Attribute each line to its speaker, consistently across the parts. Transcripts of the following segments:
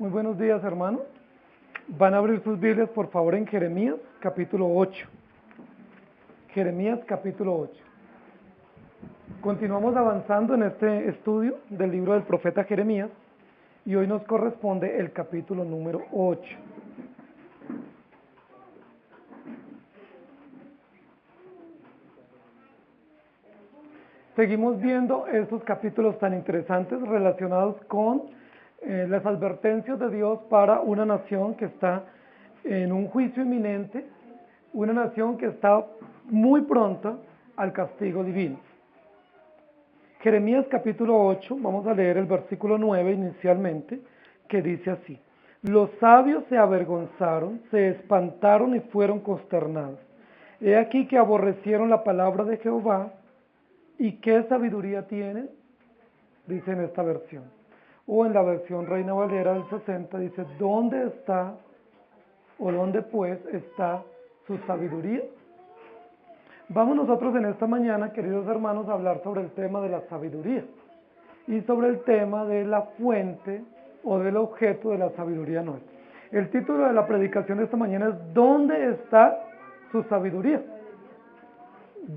Speaker 1: Muy buenos días, hermanos. Van a abrir sus Biblias, por favor, en Jeremías, capítulo 8. Jeremías, capítulo 8. Continuamos avanzando en este estudio del libro del profeta Jeremías y hoy nos corresponde el capítulo número 8. Seguimos viendo estos capítulos tan interesantes relacionados con las advertencias de Dios para una nación que está en un juicio inminente, una nación que está muy pronta al castigo divino. Jeremías capítulo 8, vamos a leer el versículo 9 inicialmente, que dice así: Los sabios se avergonzaron, se espantaron y fueron consternados. He aquí que aborrecieron la palabra de Jehová. ¿Y qué sabiduría tienen? Dice en esta versión. O en la versión Reina Valera del 60 dice: ¿dónde está o dónde pues está su sabiduría? Vamos nosotros en esta mañana, queridos hermanos, a hablar sobre el tema de la sabiduría y sobre el tema de la fuente o del objeto de la sabiduría nuestra. El título de la predicación de esta mañana es: ¿dónde está su sabiduría?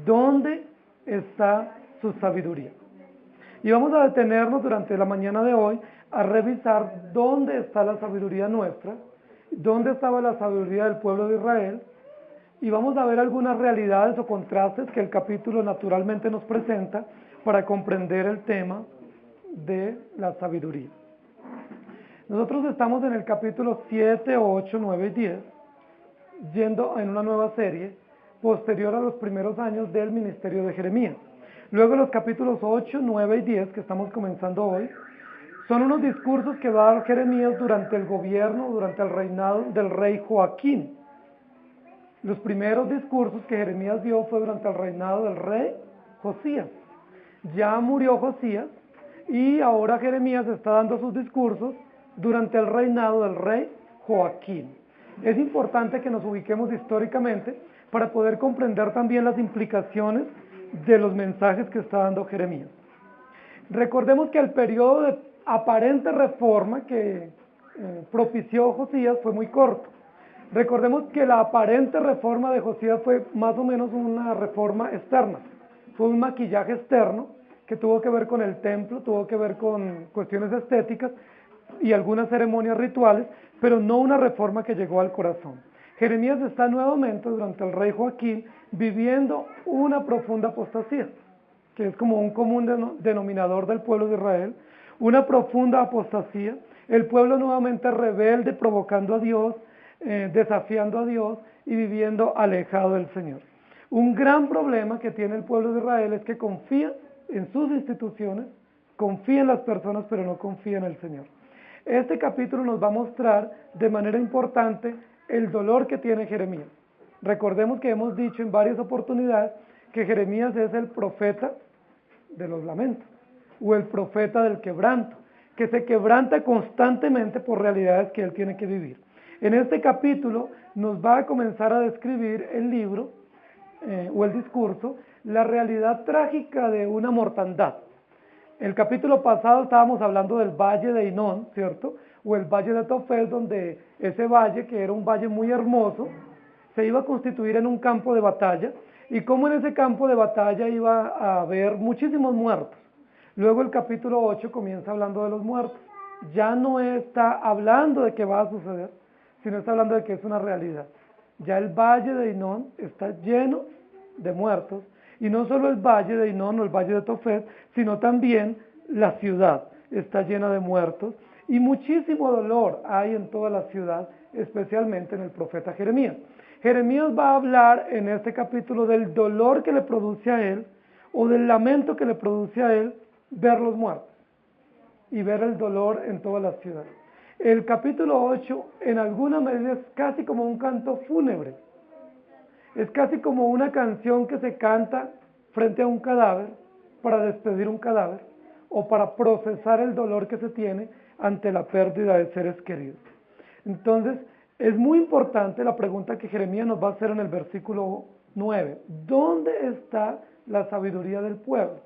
Speaker 1: ¿Dónde está su sabiduría? Y vamos a detenernos durante la mañana de hoy a revisar dónde está la sabiduría nuestra, dónde estaba la sabiduría del pueblo de Israel, y vamos a ver algunas realidades o contrastes que el capítulo naturalmente nos presenta para comprender el tema de la sabiduría. Nosotros estamos en el capítulo 7, 8, 9 y 10, yendo en una nueva serie posterior a los primeros años del ministerio de Jeremías. Luego los capítulos 8, 9 y 10 que estamos comenzando hoy son unos discursos que va a dar Jeremías durante el gobierno, durante el reinado del rey Joaquín. Los primeros discursos que Jeremías dio fue durante el reinado del rey Josías. Ya murió Josías y ahora Jeremías está dando sus discursos durante el reinado del rey Joaquín. Es importante que nos ubiquemos históricamente para poder comprender también las implicaciones de los mensajes que está dando Jeremías. Recordemos que el periodo de aparente reforma que propició Josías fue muy corto. Recordemos que la aparente reforma de Josías fue más o menos una reforma externa, fue un maquillaje externo que tuvo que ver con el templo, tuvo que ver con cuestiones estéticas y algunas ceremonias rituales, pero no una reforma que llegó al corazón. Jeremías está nuevamente durante el rey Joaquín viviendo una profunda apostasía, que es como un común denominador del pueblo de Israel, una profunda apostasía, el pueblo nuevamente rebelde, provocando a Dios, desafiando a Dios y viviendo alejado del Señor. Un gran problema que tiene el pueblo de Israel es que confía en sus instituciones, confía en las personas, pero no confía en el Señor. Este capítulo nos va a mostrar de manera importante el dolor que tiene Jeremías. Recordemos que hemos dicho en varias oportunidades que Jeremías es el profeta de los lamentos o el profeta del quebranto, que se quebranta constantemente por realidades que él tiene que vivir. En este capítulo nos va a comenzar a describir el libro o el discurso, la realidad trágica de una mortandad. El capítulo pasado estábamos hablando del valle de Hinón, ¿cierto? O el valle de Tofet, donde ese valle, que era un valle muy hermoso, se iba a constituir en un campo de batalla, y cómo en ese campo de batalla iba a haber muchísimos muertos. Luego el capítulo 8 comienza hablando de los muertos. Ya no está hablando de qué va a suceder, sino está hablando de que es una realidad. Ya el valle de Hinón está lleno de muertos, y no solo el valle de Hinón o el valle de Tofet, sino también la ciudad está llena de muertos, y muchísimo dolor hay en toda la ciudad, especialmente en el profeta Jeremías. Jeremías va a hablar en este capítulo del dolor que le produce a él, o del lamento que le produce a él, ver los muertos, y ver el dolor en toda la ciudad. El capítulo 8, en alguna medida, es casi como un canto fúnebre. Es casi como una canción que se canta frente a un cadáver, para despedir un cadáver, o para procesar el dolor que se tiene ante la pérdida de seres queridos. Entonces, es muy importante la pregunta que Jeremías nos va a hacer en el versículo 9. ¿Dónde está la sabiduría del pueblo?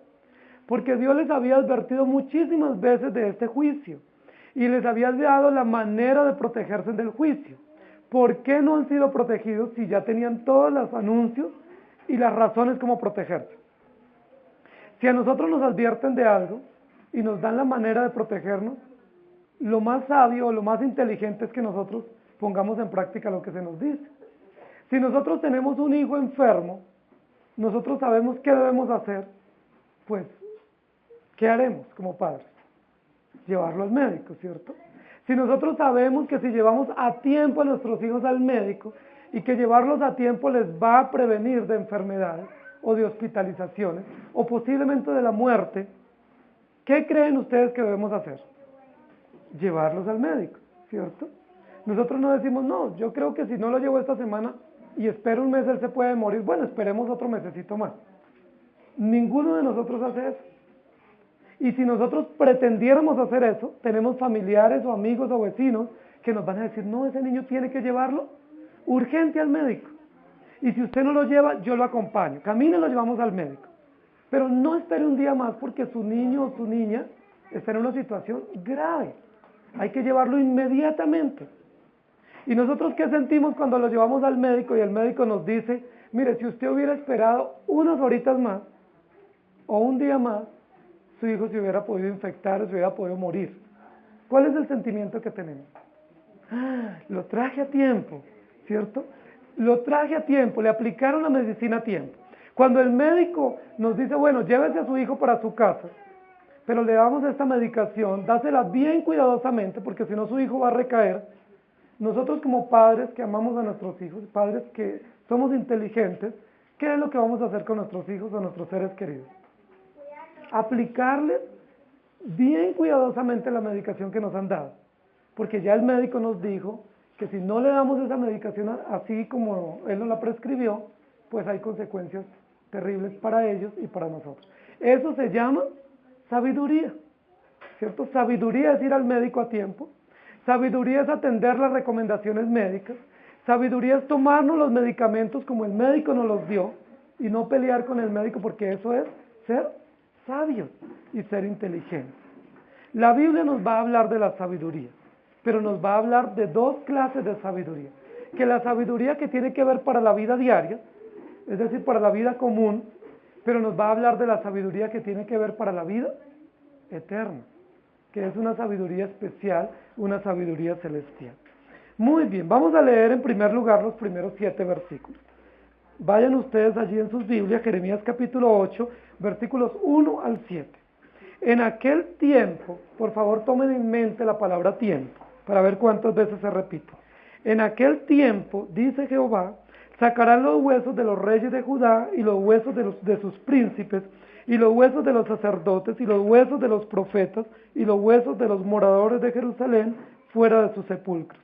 Speaker 1: Porque Dios les había advertido muchísimas veces de este juicio. y les había dado la manera de protegerse del juicio. ¿Por qué no han sido protegidos si ya tenían todos los anuncios y las razones como protegerse? Si a nosotros nos advierten de algo y nos dan la manera de protegernos, lo más sabio o lo más inteligente es que nosotros pongamos en práctica lo que se nos dice. Si nosotros tenemos un hijo enfermo, nosotros sabemos qué debemos hacer, pues, ¿qué haremos como padres? Llevarlo al médico, ¿cierto? Si nosotros sabemos que si llevamos a tiempo a nuestros hijos al médico y que llevarlos a tiempo les va a prevenir de enfermedades o de hospitalizaciones o posiblemente de la muerte, ¿qué creen ustedes que debemos hacer? Llevarlos al médico, ¿cierto? Nosotros no decimos, no, yo creo que si no lo llevo esta semana y espero un mes él se puede morir, bueno, esperemos otro mesecito más. Ninguno de nosotros hace eso. Y si nosotros pretendiéramos hacer eso, tenemos familiares o amigos o vecinos que nos van a decir, no, ese niño tiene que llevarlo urgente al médico. Y si usted no lo lleva, yo lo acompaño. Camine, lo llevamos al médico. Pero no espere un día más porque su niño o su niña está en una situación grave. Hay que llevarlo inmediatamente. ¿Y nosotros qué sentimos cuando lo llevamos al médico y el médico nos dice, mire, si usted hubiera esperado unas horitas más o un día más, su hijo se hubiera podido infectar o se hubiera podido morir? ¿Cuál es el sentimiento que tenemos? Lo traje a tiempo, ¿cierto? Lo traje a tiempo, le aplicaron la medicina a tiempo. Cuando el médico nos dice, bueno, llévese a su hijo para su casa, pero le damos esta medicación, dásela bien cuidadosamente, porque si no su hijo va a recaer. Nosotros como padres que amamos a nuestros hijos, padres que somos inteligentes, ¿qué es lo que vamos a hacer con nuestros hijos o nuestros seres queridos? Aplicarles bien cuidadosamente la medicación que nos han dado, porque ya el médico nos dijo que si no le damos esa medicación así como él nos la prescribió, pues hay consecuencias terribles para ellos y para nosotros. Eso se llama sabiduría, ¿cierto? Sabiduría es ir al médico a tiempo, sabiduría es atender las recomendaciones médicas, sabiduría es tomarnos los medicamentos como el médico nos los dio y no pelear con el médico, porque eso es ser sabios y ser inteligentes. La Biblia nos va a hablar de la sabiduría, pero nos va a hablar de dos clases de sabiduría. Que la sabiduría que tiene que ver para la vida diaria, es decir, para la vida común, pero nos va a hablar de la sabiduría que tiene que ver para la vida eterna, que es una sabiduría especial, una sabiduría celestial. Muy bien, vamos a leer en primer lugar los primeros 7 versículos. Vayan ustedes allí en sus Biblias, Jeremías capítulo 8, versículos 1 al 7. En aquel tiempo, por favor tomen en mente la palabra tiempo, para ver cuántas veces se repite. En aquel tiempo, dice Jehová, sacarán los huesos de los reyes de Judá y los huesos de sus príncipes y los huesos de los sacerdotes y los huesos de los profetas y los huesos de los moradores de Jerusalén fuera de sus sepulcros.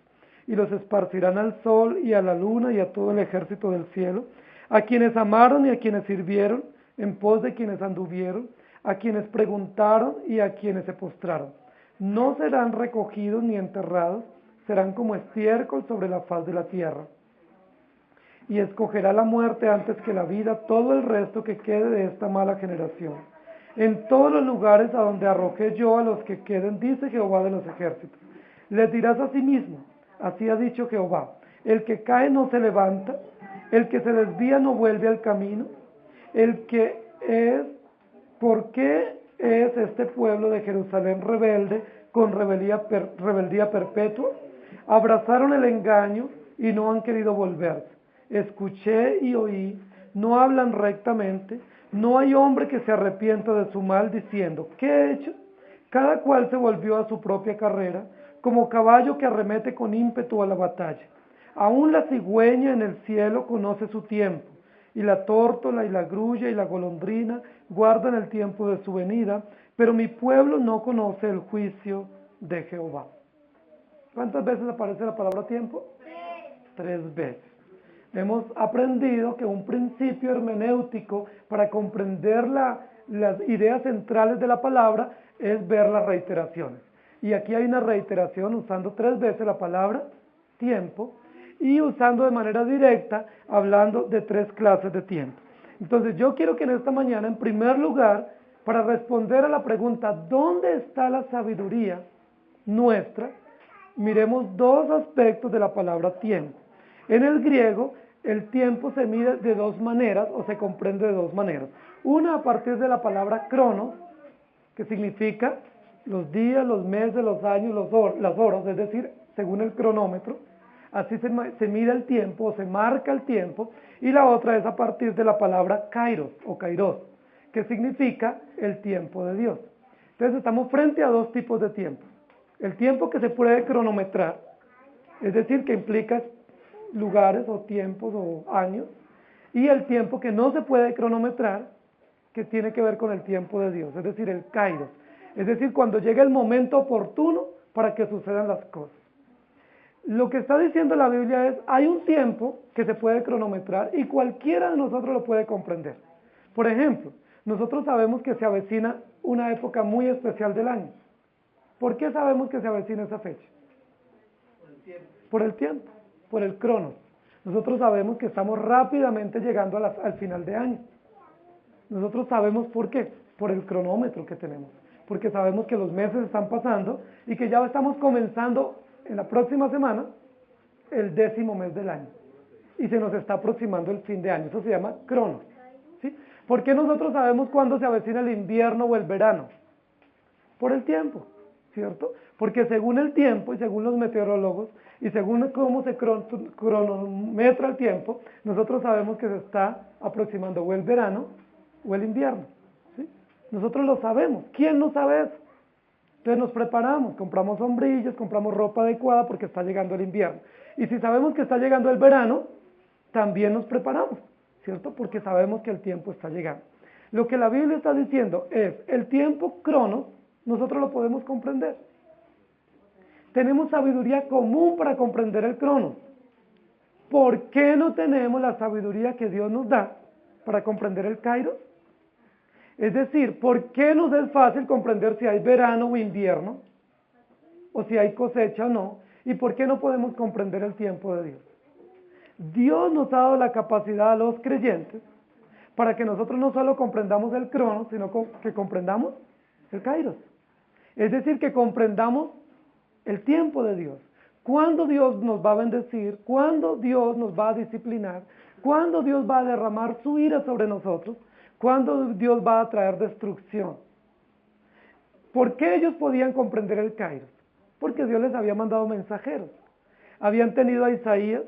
Speaker 1: Y los esparcirán al sol y a la luna y a todo el ejército del cielo, a quienes amaron y a quienes sirvieron, en pos de quienes anduvieron, a quienes preguntaron y a quienes se postraron. No serán recogidos ni enterrados, serán como estiércol sobre la faz de la tierra. Y escogerá la muerte antes que la vida todo el resto que quede de esta mala generación. En todos los lugares a donde arrojé yo a los que queden, dice Jehová de los ejércitos. Les dirás a sí mismo, así ha dicho Jehová, el que cae no se levanta, el que se desvía no vuelve al camino, el que es, ¿por qué es este pueblo de Jerusalén rebelde con rebeldía perpetua? Abrazaron el engaño y no han querido volverse. Escuché y oí, no hablan rectamente, no hay hombre que se arrepienta de su mal diciendo, ¿qué he hecho? Cada cual se volvió a su propia carrera, como caballo que arremete con ímpetu a la batalla. Aún la cigüeña en el cielo conoce su tiempo, y la tórtola y la grulla y la golondrina guardan el tiempo de su venida, pero mi pueblo no conoce el juicio de Jehová. ¿Cuántas veces aparece la palabra tiempo? 3 veces. Hemos aprendido que un principio hermenéutico para comprender las ideas centrales de la palabra es ver las reiteraciones. Y aquí hay una reiteración usando 3 veces la palabra tiempo y usando de manera directa, hablando de 3 clases de tiempo. Entonces yo quiero que en esta mañana, en primer lugar, para responder a la pregunta, ¿dónde está la sabiduría? nuestra, miremos dos aspectos de la palabra tiempo. En el griego, el tiempo se mide de dos maneras o se comprende de dos maneras. Una a partir de la palabra cronos, que significa los días, los meses, los años, las horas, es decir, según el cronómetro. Así se mide el tiempo o se marca el tiempo. Y la otra es a partir de la palabra kairos o kairos, que significa el tiempo de Dios. Entonces estamos frente a dos tipos de tiempos. El tiempo que se puede cronometrar, es decir, que implica lugares o tiempos o años, y el tiempo que no se puede cronometrar, que tiene que ver con el tiempo de Dios, es decir, el kairos. Es decir, cuando llega el momento oportuno para que sucedan las cosas. Lo que está diciendo la Biblia es, hay un tiempo que se puede cronometrar y cualquiera de nosotros lo puede comprender. Por ejemplo, nosotros sabemos que se avecina una época muy especial del año. ¿Por qué sabemos que se avecina esa fecha? Por el tiempo, por el cronos. Nosotros sabemos que estamos rápidamente llegando al final de año. Nosotros sabemos por qué, por el cronómetro que tenemos, porque sabemos que los meses están pasando y que ya estamos comenzando en la próxima semana el 10º mes del año y se nos está aproximando el fin de año. Eso se llama cronos, ¿sí? ¿Por qué nosotros sabemos cuándo se avecina el invierno o el verano? Por el tiempo, ¿cierto? Porque según el tiempo y según los meteorólogos y según cómo se cronometra el tiempo, nosotros sabemos que se está aproximando o el verano o el invierno, ¿sí? Nosotros lo sabemos. ¿Quién no sabe eso? Entonces nos preparamos, compramos sombrillas, compramos ropa adecuada porque está llegando el invierno. Y si sabemos que está llegando el verano, también nos preparamos, ¿cierto? Porque sabemos que el tiempo está llegando. Lo que la Biblia está diciendo es, el tiempo cronos, nosotros lo podemos comprender. Tenemos sabiduría común para comprender el cronos. ¿Por qué no tenemos la sabiduría que Dios nos da para comprender el kairos? Es decir, ¿por qué nos es fácil comprender si hay verano o invierno? O si hay cosecha o no. ¿Y por qué no podemos comprender el tiempo de Dios? Dios nos ha dado la capacidad a los creyentes para que nosotros no solo comprendamos el cronos, sino que comprendamos el kairos. Es decir, que comprendamos el tiempo de Dios. ¿Cuándo Dios nos va a bendecir? ¿Cuándo Dios nos va a disciplinar? ¿Cuándo Dios va a derramar su ira sobre nosotros? ¿Cuándo Dios va a traer destrucción? ¿Por qué ellos podían comprender el kairos? Porque Dios les había mandado mensajeros. Habían tenido a Isaías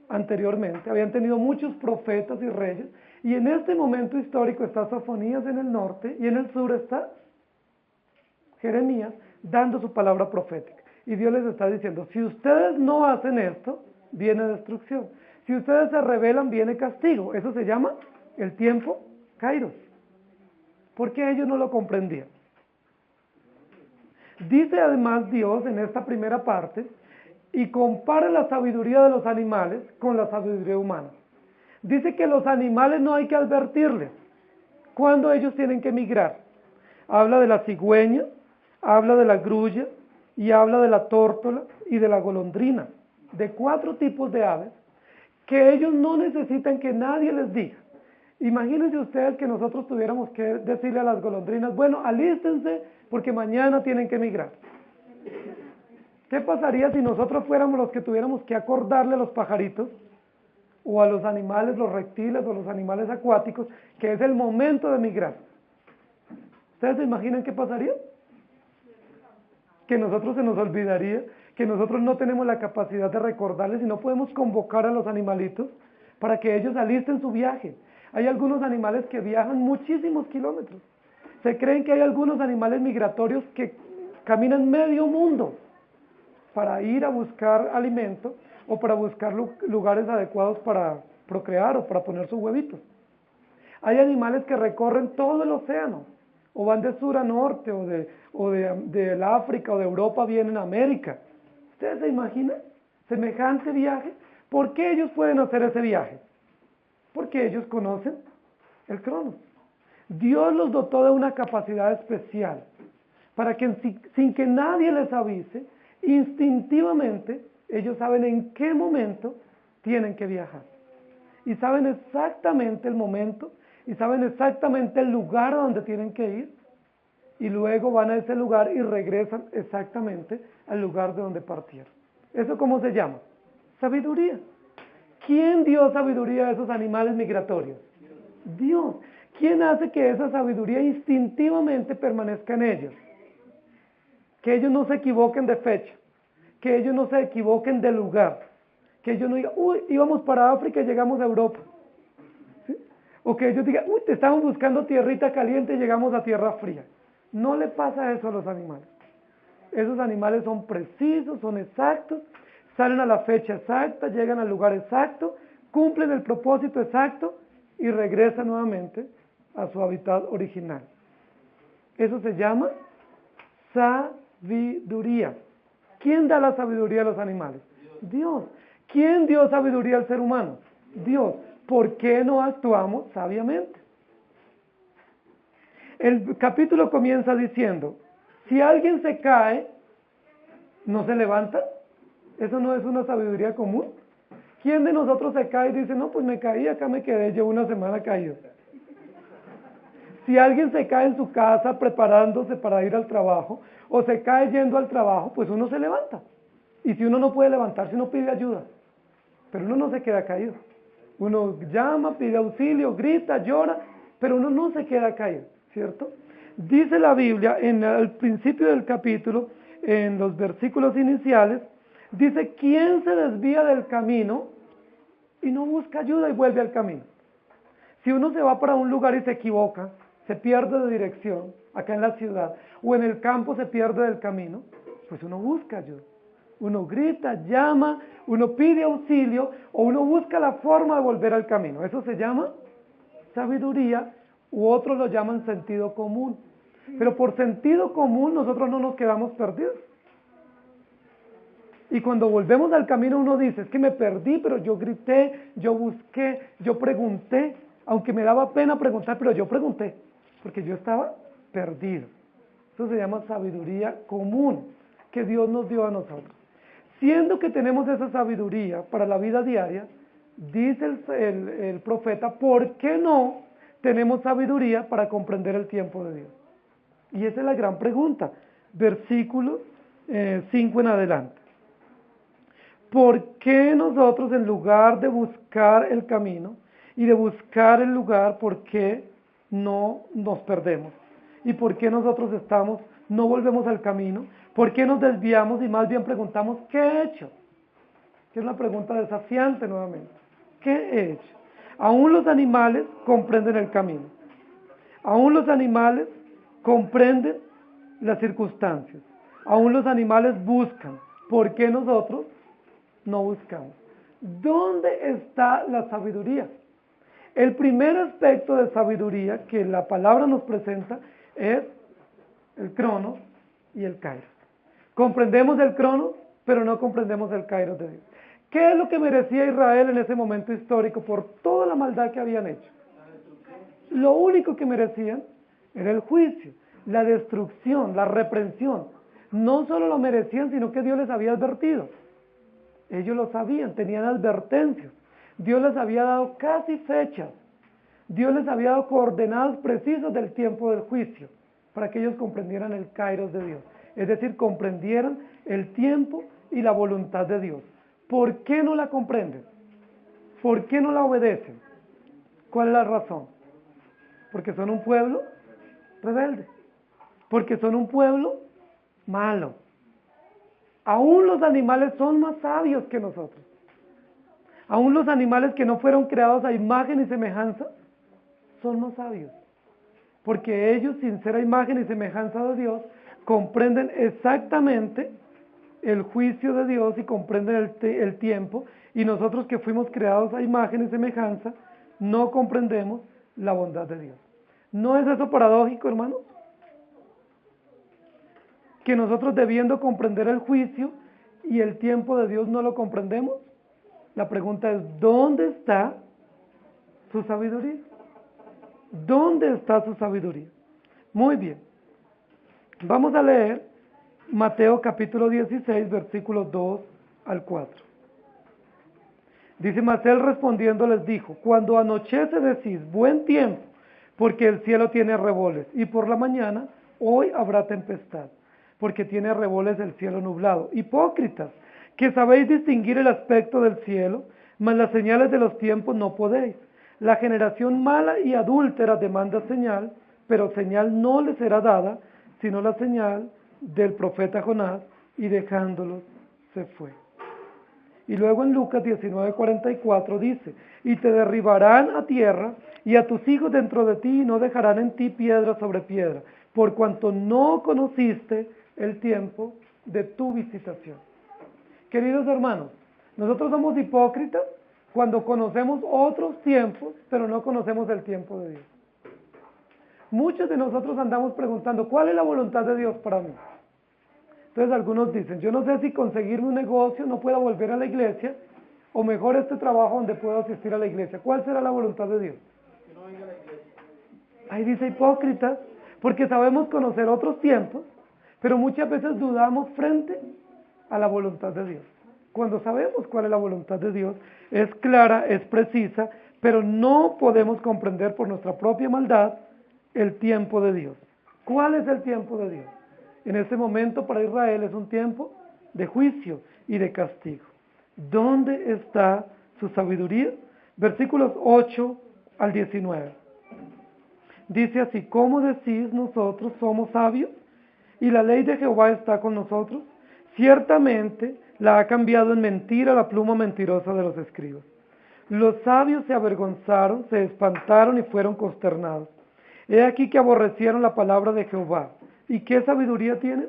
Speaker 1: anteriormente, habían tenido muchos profetas y reyes, y en este momento histórico está Sofonías en el norte, y en el sur está Jeremías dando su palabra profética. Y Dios les está diciendo, si ustedes no hacen esto, viene destrucción. Si ustedes se rebelan, viene castigo. Eso se llama el tiempo kairos. ¿Por qué ellos no lo comprendían? Dice además Dios en esta primera parte, y compara la sabiduría de los animales con la sabiduría humana. Dice que los animales no hay que advertirles cuando ellos tienen que migrar. Habla de la cigüeña, habla de la grulla, y habla de la tórtola y de la golondrina, de 4 tipos de aves que ellos no necesitan que nadie les diga. Imagínense ustedes que nosotros tuviéramos que decirle a las golondrinas, bueno, alístense porque mañana tienen que migrar. ¿Qué pasaría si nosotros fuéramos los que tuviéramos que acordarle a los pajaritos o a los animales, los reptiles o los animales acuáticos, que es el momento de migrar? ¿Ustedes se imaginan qué pasaría? Que nosotros se nos olvidaría, que nosotros no tenemos la capacidad de recordarles y no podemos convocar a los animalitos para que ellos alisten su viaje. Hay algunos animales que viajan muchísimos kilómetros. Se creen que hay algunos animales migratorios que caminan medio mundo para ir a buscar alimento o para buscar lugares adecuados para procrear o para poner sus huevitos. Hay animales que recorren todo el océano, o van de sur a norte, o de África o de Europa vienen a América. ¿Ustedes se imaginan semejante viaje? ¿Por qué ellos pueden hacer ese viaje? Porque ellos conocen el cronos. Dios los dotó de una capacidad especial para que sin que nadie les avise, instintivamente ellos saben en qué momento tienen que viajar. Y saben exactamente el momento y saben exactamente el lugar a donde tienen que ir y luego van a ese lugar y regresan exactamente al lugar de donde partieron. ¿Eso cómo se llama? Sabiduría. ¿Quién dio sabiduría a esos animales migratorios? Dios. ¿Quién hace que esa sabiduría instintivamente permanezca en ellos? Que ellos no se equivoquen de fecha, que ellos no se equivoquen de lugar, que ellos no digan, uy, íbamos para África y llegamos a Europa. ¿Sí? O que ellos digan, uy, te estaban buscando tierrita caliente y llegamos a tierra fría. No le pasa eso a los animales. Esos animales son precisos, son exactos, salen a la fecha exacta, llegan al lugar exacto, cumplen el propósito exacto y regresan nuevamente a su hábitat original. Eso se llama sabiduría. ¿Quién da la sabiduría a los animales? Dios. ¿Quién dio sabiduría al ser humano? Dios. ¿Por qué no actuamos sabiamente? El capítulo comienza diciendo, si alguien se cae, ¿no se levanta? ¿Eso no es una sabiduría común? ¿Quién de nosotros se cae y dice, no, pues me caí, acá me quedé, llevo una semana caído? Si alguien se cae en su casa preparándose para ir al trabajo, o se cae yendo al trabajo, pues uno se levanta. Y si uno no puede levantarse, uno pide ayuda. Pero uno no se queda caído. Uno llama, pide auxilio, grita, llora, pero uno no se queda caído, ¿cierto? Dice la Biblia, al principio del capítulo, en los versículos iniciales, dice, ¿quién se desvía del camino y no busca ayuda y vuelve al camino? Si uno se va para un lugar y se equivoca, se pierde de dirección, acá en la ciudad, o en el campo se pierde del camino, pues uno busca ayuda. Uno grita, llama, uno pide auxilio, o uno busca la forma de volver al camino. Eso se llama sabiduría, u otros lo llaman sentido común. Pero por sentido común nosotros no nos quedamos perdidos. Y cuando volvemos al camino uno dice, es que me perdí, pero yo grité, yo busqué, yo pregunté, aunque me daba pena preguntar, pero yo pregunté, porque yo estaba perdido. Eso se llama sabiduría común, que Dios nos dio a nosotros. Siendo que tenemos esa sabiduría para la vida diaria, dice el profeta, ¿por qué no tenemos sabiduría para comprender el tiempo de Dios? Y esa es la gran pregunta, versículo 5 en adelante. ¿Por qué nosotros, en lugar de buscar el camino y de buscar el lugar, por qué no nos perdemos? ¿Y por qué nosotros no volvemos al camino? ¿Por qué nos desviamos y más bien preguntamos, ¿qué he hecho? Que es una pregunta desafiante nuevamente. ¿Qué he hecho? Aún los animales comprenden el camino. Aún los animales comprenden las circunstancias. Aún los animales buscan. ¿Por qué nosotros no buscamos? ¿Dónde está la sabiduría? El primer aspecto de sabiduría que la palabra nos presenta es el cronos y el kairos. Comprendemos el cronos, pero no comprendemos el kairos de Dios. ¿Qué es lo que merecía Israel en ese momento histórico por toda la maldad que habían hecho? Lo único que merecían era el juicio, la destrucción, la reprensión. No solo lo merecían, sino que Dios les había advertido. Ellos lo sabían, tenían advertencias. Dios les había dado casi fechas. Dios les había dado coordenadas precisas del tiempo del juicio, para que ellos comprendieran el kairos de Dios. Es decir, comprendieran el tiempo y la voluntad de Dios. ¿Por qué no la comprenden? ¿Por qué no la obedecen? ¿Cuál es la razón? Porque son un pueblo rebelde. Porque son un pueblo malo. Aún los animales son más sabios que nosotros. Aún los animales que no fueron creados a imagen y semejanza son más sabios. Porque ellos, sin ser a imagen y semejanza de Dios, comprenden exactamente el juicio de Dios y comprenden el tiempo. Y nosotros que fuimos creados a imagen y semejanza, no comprendemos la bondad de Dios. ¿No es eso paradójico, hermano? Que nosotros debiendo comprender el juicio y el tiempo de Dios no lo comprendemos. La pregunta es, ¿dónde está su sabiduría? ¿Dónde está su sabiduría? Muy bien. Vamos a leer Mateo capítulo 16, versículos 2 al 4. Dice, mas él respondiendo les dijo, cuando anochece decís, buen tiempo, porque el cielo tiene arreboles, y por la mañana hoy habrá tempestad, porque tiene revoles el cielo nublado. Hipócritas, que sabéis distinguir el aspecto del cielo, mas las señales de los tiempos no podéis. La generación mala y adúltera demanda señal, pero señal no le será dada, sino la señal del profeta Jonás, y dejándolos se fue. Y luego en Lucas 19:44 dice, y te derribarán a tierra y a tus hijos dentro de ti, y no dejarán en ti piedra sobre piedra, por cuanto no conociste el tiempo de tu visitación. Queridos hermanos, nosotros somos hipócritas cuando conocemos otros tiempos, pero no conocemos el tiempo de Dios. Muchos de nosotros andamos preguntando, ¿cuál es la voluntad de Dios para mí? Entonces algunos dicen, yo no sé si conseguirme un negocio no pueda volver a la iglesia, o mejor este trabajo donde puedo asistir a la iglesia. ¿Cuál será la voluntad de Dios? Que no venga a la iglesia. Ahí dice hipócritas, porque sabemos conocer otros tiempos, pero muchas veces dudamos frente a la voluntad de Dios. Cuando sabemos cuál es la voluntad de Dios, es clara, es precisa, pero no podemos comprender por nuestra propia maldad el tiempo de Dios. ¿Cuál es el tiempo de Dios? En este momento para Israel es un tiempo de juicio y de castigo. ¿Dónde está su sabiduría? Versículos 8 al 19. Dice así, ¿cómo decís nosotros somos sabios y la ley de Jehová está con nosotros? Ciertamente la ha cambiado en mentira la pluma mentirosa de los escribas. Los sabios se avergonzaron, se espantaron y fueron consternados. He aquí que aborrecieron la palabra de Jehová. ¿Y qué sabiduría tienen?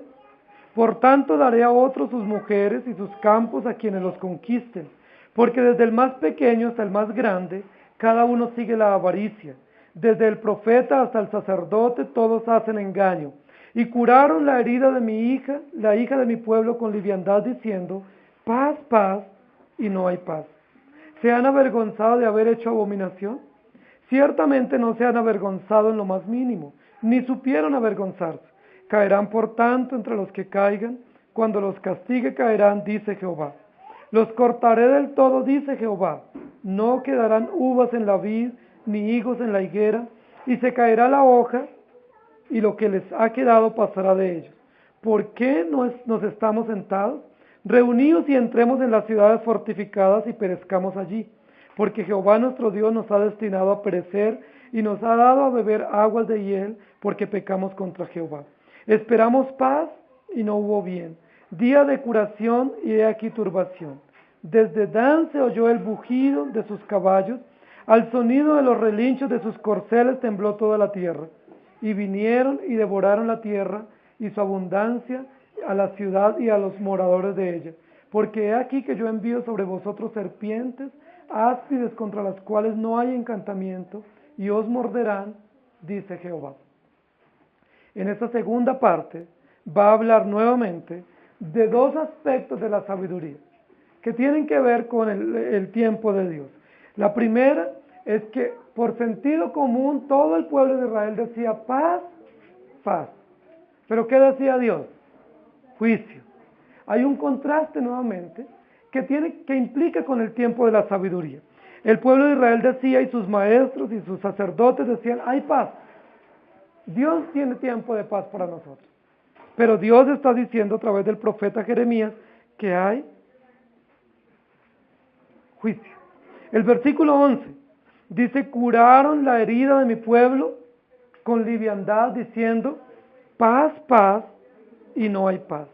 Speaker 1: Por tanto daré a otros sus mujeres y sus campos a quienes los conquisten, porque desde el más pequeño hasta el más grande, cada uno sigue la avaricia. Desde el profeta hasta el sacerdote, todos hacen engaño. Y curaron la herida de mi hija, la hija de mi pueblo, con liviandad, diciendo, paz, paz, y no hay paz. ¿Se han avergonzado de haber hecho abominación? Ciertamente no se han avergonzado en lo más mínimo, ni supieron avergonzarse. Caerán por tanto entre los que caigan, cuando los castigue caerán, dice Jehová. Los cortaré del todo, dice Jehová. No quedarán uvas en la vid, ni higos en la higuera, y se caerá la hoja, y lo que les ha quedado pasará de ellos. ¿Por qué nos estamos sentados? Reunidos y entremos en las ciudades fortificadas y perezcamos allí, porque Jehová nuestro Dios nos ha destinado a perecer y nos ha dado a beber aguas de hiel, porque pecamos contra Jehová. Esperamos paz y no hubo bien, día de curación y he aquí turbación. Desde Dan se oyó el bujido de sus caballos, al sonido de los relinchos de sus corceles tembló toda la tierra. Y vinieron y devoraron la tierra y su abundancia, a la ciudad y a los moradores de ella. Porque he aquí que yo envío sobre vosotros serpientes, áspides contra las cuales no hay encantamiento, y os morderán, dice Jehová. En esta segunda parte va a hablar nuevamente de dos aspectos de la sabiduría que tienen que ver con el tiempo de Dios. La primera es que por sentido común todo el pueblo de Israel decía paz, paz. ¿Pero qué decía Dios? Juicio. Hay un contraste nuevamente que implica con el tiempo de la sabiduría. El pueblo de Israel decía, y sus maestros y sus sacerdotes decían, hay paz. Dios tiene tiempo de paz para nosotros. Pero Dios está diciendo a través del profeta Jeremías que hay juicio. El versículo 11 dice, curaron la herida de mi pueblo con liviandad, diciendo, paz, paz, y no hay paz.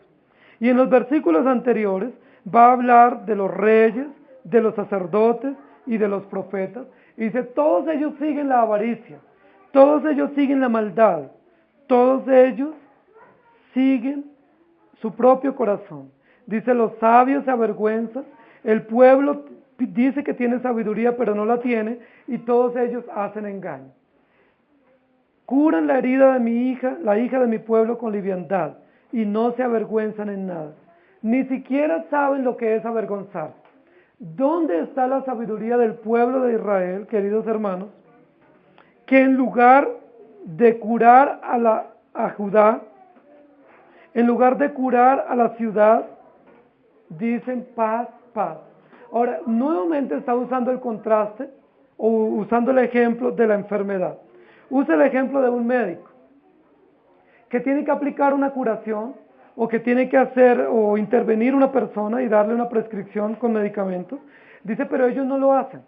Speaker 1: Y en los versículos anteriores va a hablar de los reyes, de los sacerdotes y de los profetas. Y dice, todos ellos siguen la avaricia, todos ellos siguen la maldad, todos ellos siguen su propio corazón. Dice, los sabios se avergüenzan, el pueblo dice que tiene sabiduría pero no la tiene, y todos ellos hacen engaño. Curan la herida de mi hija, la hija de mi pueblo, con liviandad, y no se avergüenzan en nada. Ni siquiera saben lo que es avergonzarse. ¿Dónde está la sabiduría del pueblo de Israel, queridos hermanos? Que en lugar de curar a Judá, en lugar de curar a la ciudad, dicen paz, paz. Ahora, nuevamente está usando el contraste o usando el ejemplo de la enfermedad. Usa el ejemplo de un médico que tiene que aplicar una curación, o que tiene que hacer o intervenir una persona y darle una prescripción con medicamentos, dice, pero ellos no lo hacen.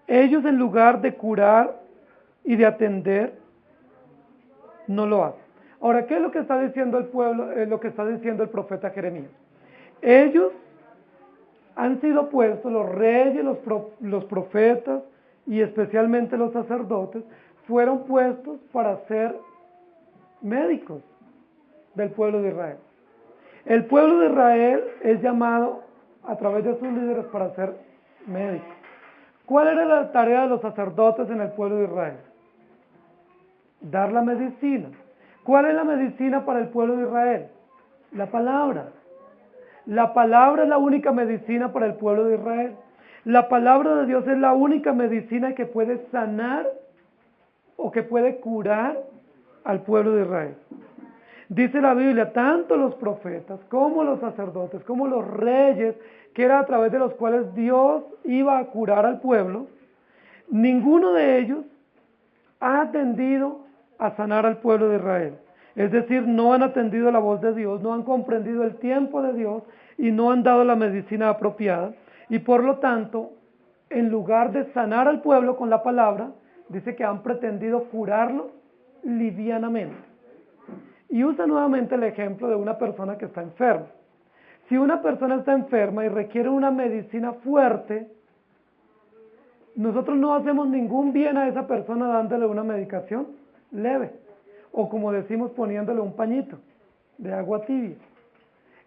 Speaker 1: Ellos, en lugar de curar y de atender, no lo hacen. Ahora, ¿qué es lo que está diciendo el pueblo, lo que está diciendo el profeta Jeremías? Ellos han sido puestos, los reyes, los profetas y especialmente los sacerdotes, fueron puestos para ser médicos del pueblo de Israel. El pueblo de Israel es llamado a través de sus líderes para ser médicos. ¿Cuál era la tarea de los sacerdotes en el pueblo de Israel? Dar la medicina. ¿Cuál es la medicina para el pueblo de Israel? La palabra. La palabra es la única medicina para el pueblo de Israel. La palabra de Dios es la única medicina que puede sanar o que puede curar al pueblo de Israel. Dice la Biblia, tanto los profetas como los sacerdotes, como los reyes, que era a través de los cuales Dios iba a curar al pueblo, ninguno de ellos ha atendido a sanar al pueblo de Israel. Es decir, no han atendido la voz de Dios, no han comprendido el tiempo de Dios y no han dado la medicina apropiada. Y por lo tanto, en lugar de sanar al pueblo con la palabra, dice que han pretendido curarlo livianamente. Y usa nuevamente el ejemplo de una persona que está enferma. Si una persona está enferma y requiere una medicina fuerte, nosotros no hacemos ningún bien a esa persona dándole una medicación leve, o como decimos, poniéndole un pañito de agua tibia.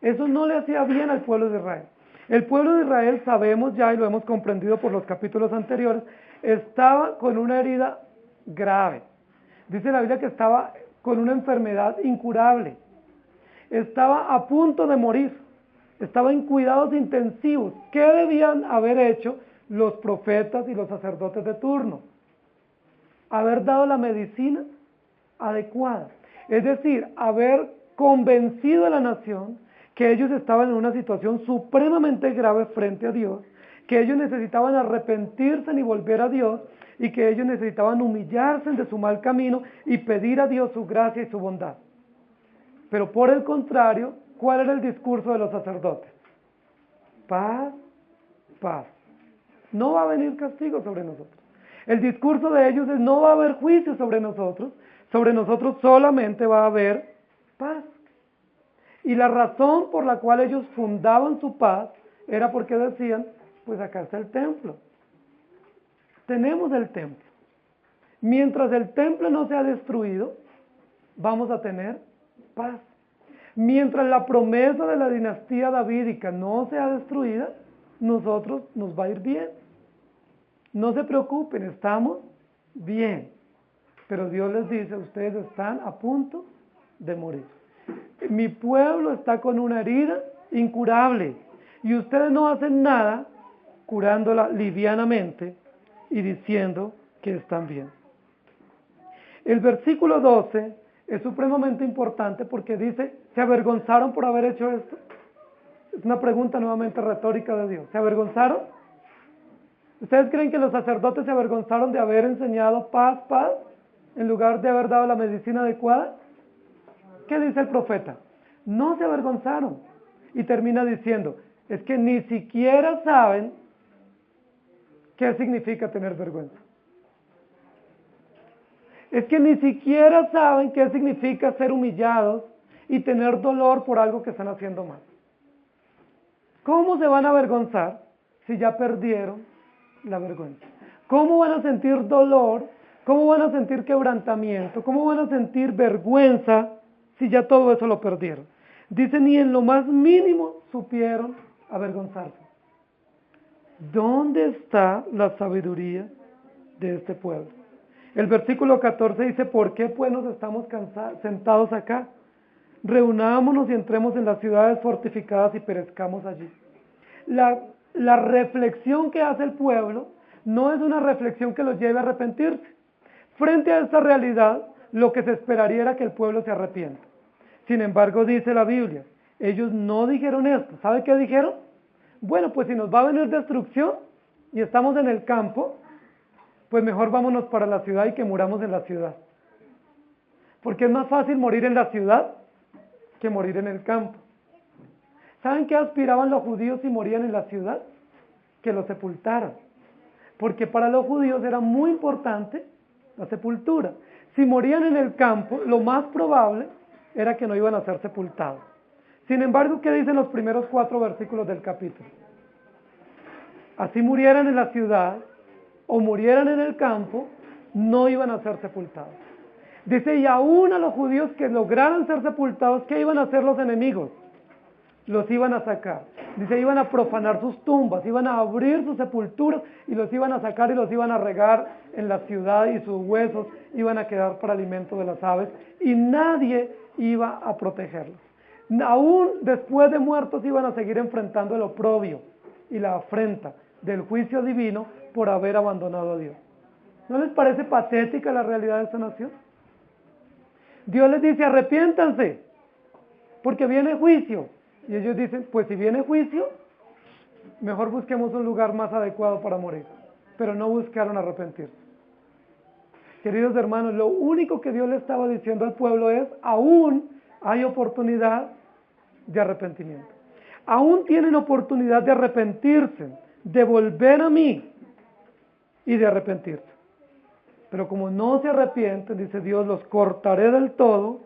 Speaker 1: Eso no le hacía bien al pueblo de Israel. El pueblo de Israel, sabemos ya y lo hemos comprendido por los capítulos anteriores, estaba con una herida grave. Dice la Biblia que estaba con una enfermedad incurable. Estaba a punto de morir. Estaba en cuidados intensivos. ¿Qué debían haber hecho los profetas y los sacerdotes de turno? Haber dado la medicina adecuada. Es decir, haber convencido a la nación que ellos estaban en una situación supremamente grave frente a Dios, que ellos necesitaban arrepentirse y volver a Dios, y que ellos necesitaban humillarse de su mal camino y pedir a Dios su gracia y su bondad. Pero por el contrario, ¿cuál era el discurso de los sacerdotes? Paz, paz. No va a venir castigo sobre nosotros. El discurso de ellos es: no va a haber juicio sobre nosotros solamente va a haber paz. Y la razón por la cual ellos fundaban su paz era porque decían: pues acá está el templo. Tenemos el templo. Mientras el templo no sea destruido, vamos a tener paz. Mientras la promesa de la dinastía davídica no sea destruida, nosotros nos va a ir bien. No se preocupen, estamos bien. Pero Dios les dice: ustedes están a punto de morir. Mi pueblo está con una herida incurable y ustedes no hacen nada curándola livianamente y diciendo que están bien. El versículo 12 es supremamente importante porque dice: ¿se avergonzaron por haber hecho esto? Es una pregunta nuevamente retórica de Dios. ¿Se avergonzaron? ¿Ustedes creen que los sacerdotes se avergonzaron de haber enseñado paz, paz, en lugar de haber dado la medicina adecuada? ¿Qué dice el profeta? No se avergonzaron. Y termina diciendo: es que ni siquiera saben qué significa tener vergüenza. Es que ni siquiera saben qué significa ser humillados y tener dolor por algo que están haciendo mal. ¿Cómo se van a avergonzar si ya perdieron la vergüenza? ¿Cómo van a sentir dolor? ¿Cómo van a sentir quebrantamiento? ¿Cómo van a sentir vergüenza si ya todo eso lo perdieron? Dice: ni en lo más mínimo supieron avergonzarse. ¿Dónde está la sabiduría de este pueblo? El versículo 14 dice: ¿por qué pues nos estamos sentados acá? Reunámonos y entremos en las ciudades fortificadas y perezcamos allí. La reflexión que hace el pueblo no es una reflexión que los lleve a arrepentirse. Frente a esta realidad, lo que se esperaría era que el pueblo se arrepienta. Sin embargo, dice la Biblia, ellos no dijeron esto. ¿Sabe qué dijeron? Bueno, pues si nos va a venir destrucción y estamos en el campo, pues mejor vámonos para la ciudad y que muramos en la ciudad. Porque es más fácil morir en la ciudad que morir en el campo. ¿Saben qué aspiraban los judíos si morían en la ciudad? Que los sepultaran. Porque para los judíos era muy importante la sepultura. Si morían en el campo, lo más probable era que no iban a ser sepultados. Sin embargo, ¿qué dicen los primeros 4 versículos del capítulo? Así murieran en la ciudad o murieran en el campo, no iban a ser sepultados. Dice, y aún a los judíos que lograran ser sepultados, ¿qué iban a hacer los enemigos? Los iban a sacar. Dice, iban a profanar sus tumbas, iban a abrir sus sepulturas y los iban a sacar y los iban a regar en la ciudad y sus huesos iban a quedar para alimento de las aves y nadie iba a protegerlos. Aún después de muertos iban a seguir enfrentando el oprobio y la afrenta del juicio divino por haber abandonado a Dios. ¿No les parece patética la realidad de esta nación? Dios les dice, arrepiéntanse, porque viene juicio. Y ellos dicen, pues si viene juicio, mejor busquemos un lugar más adecuado para morir. Pero no buscaron arrepentirse. Queridos hermanos, lo único que Dios le estaba diciendo al pueblo es, aún hay oportunidad de arrepentimiento. Aún tienen oportunidad de arrepentirse, de volver a mí y de arrepentirse. Pero como no se arrepienten, dice Dios, los cortaré del todo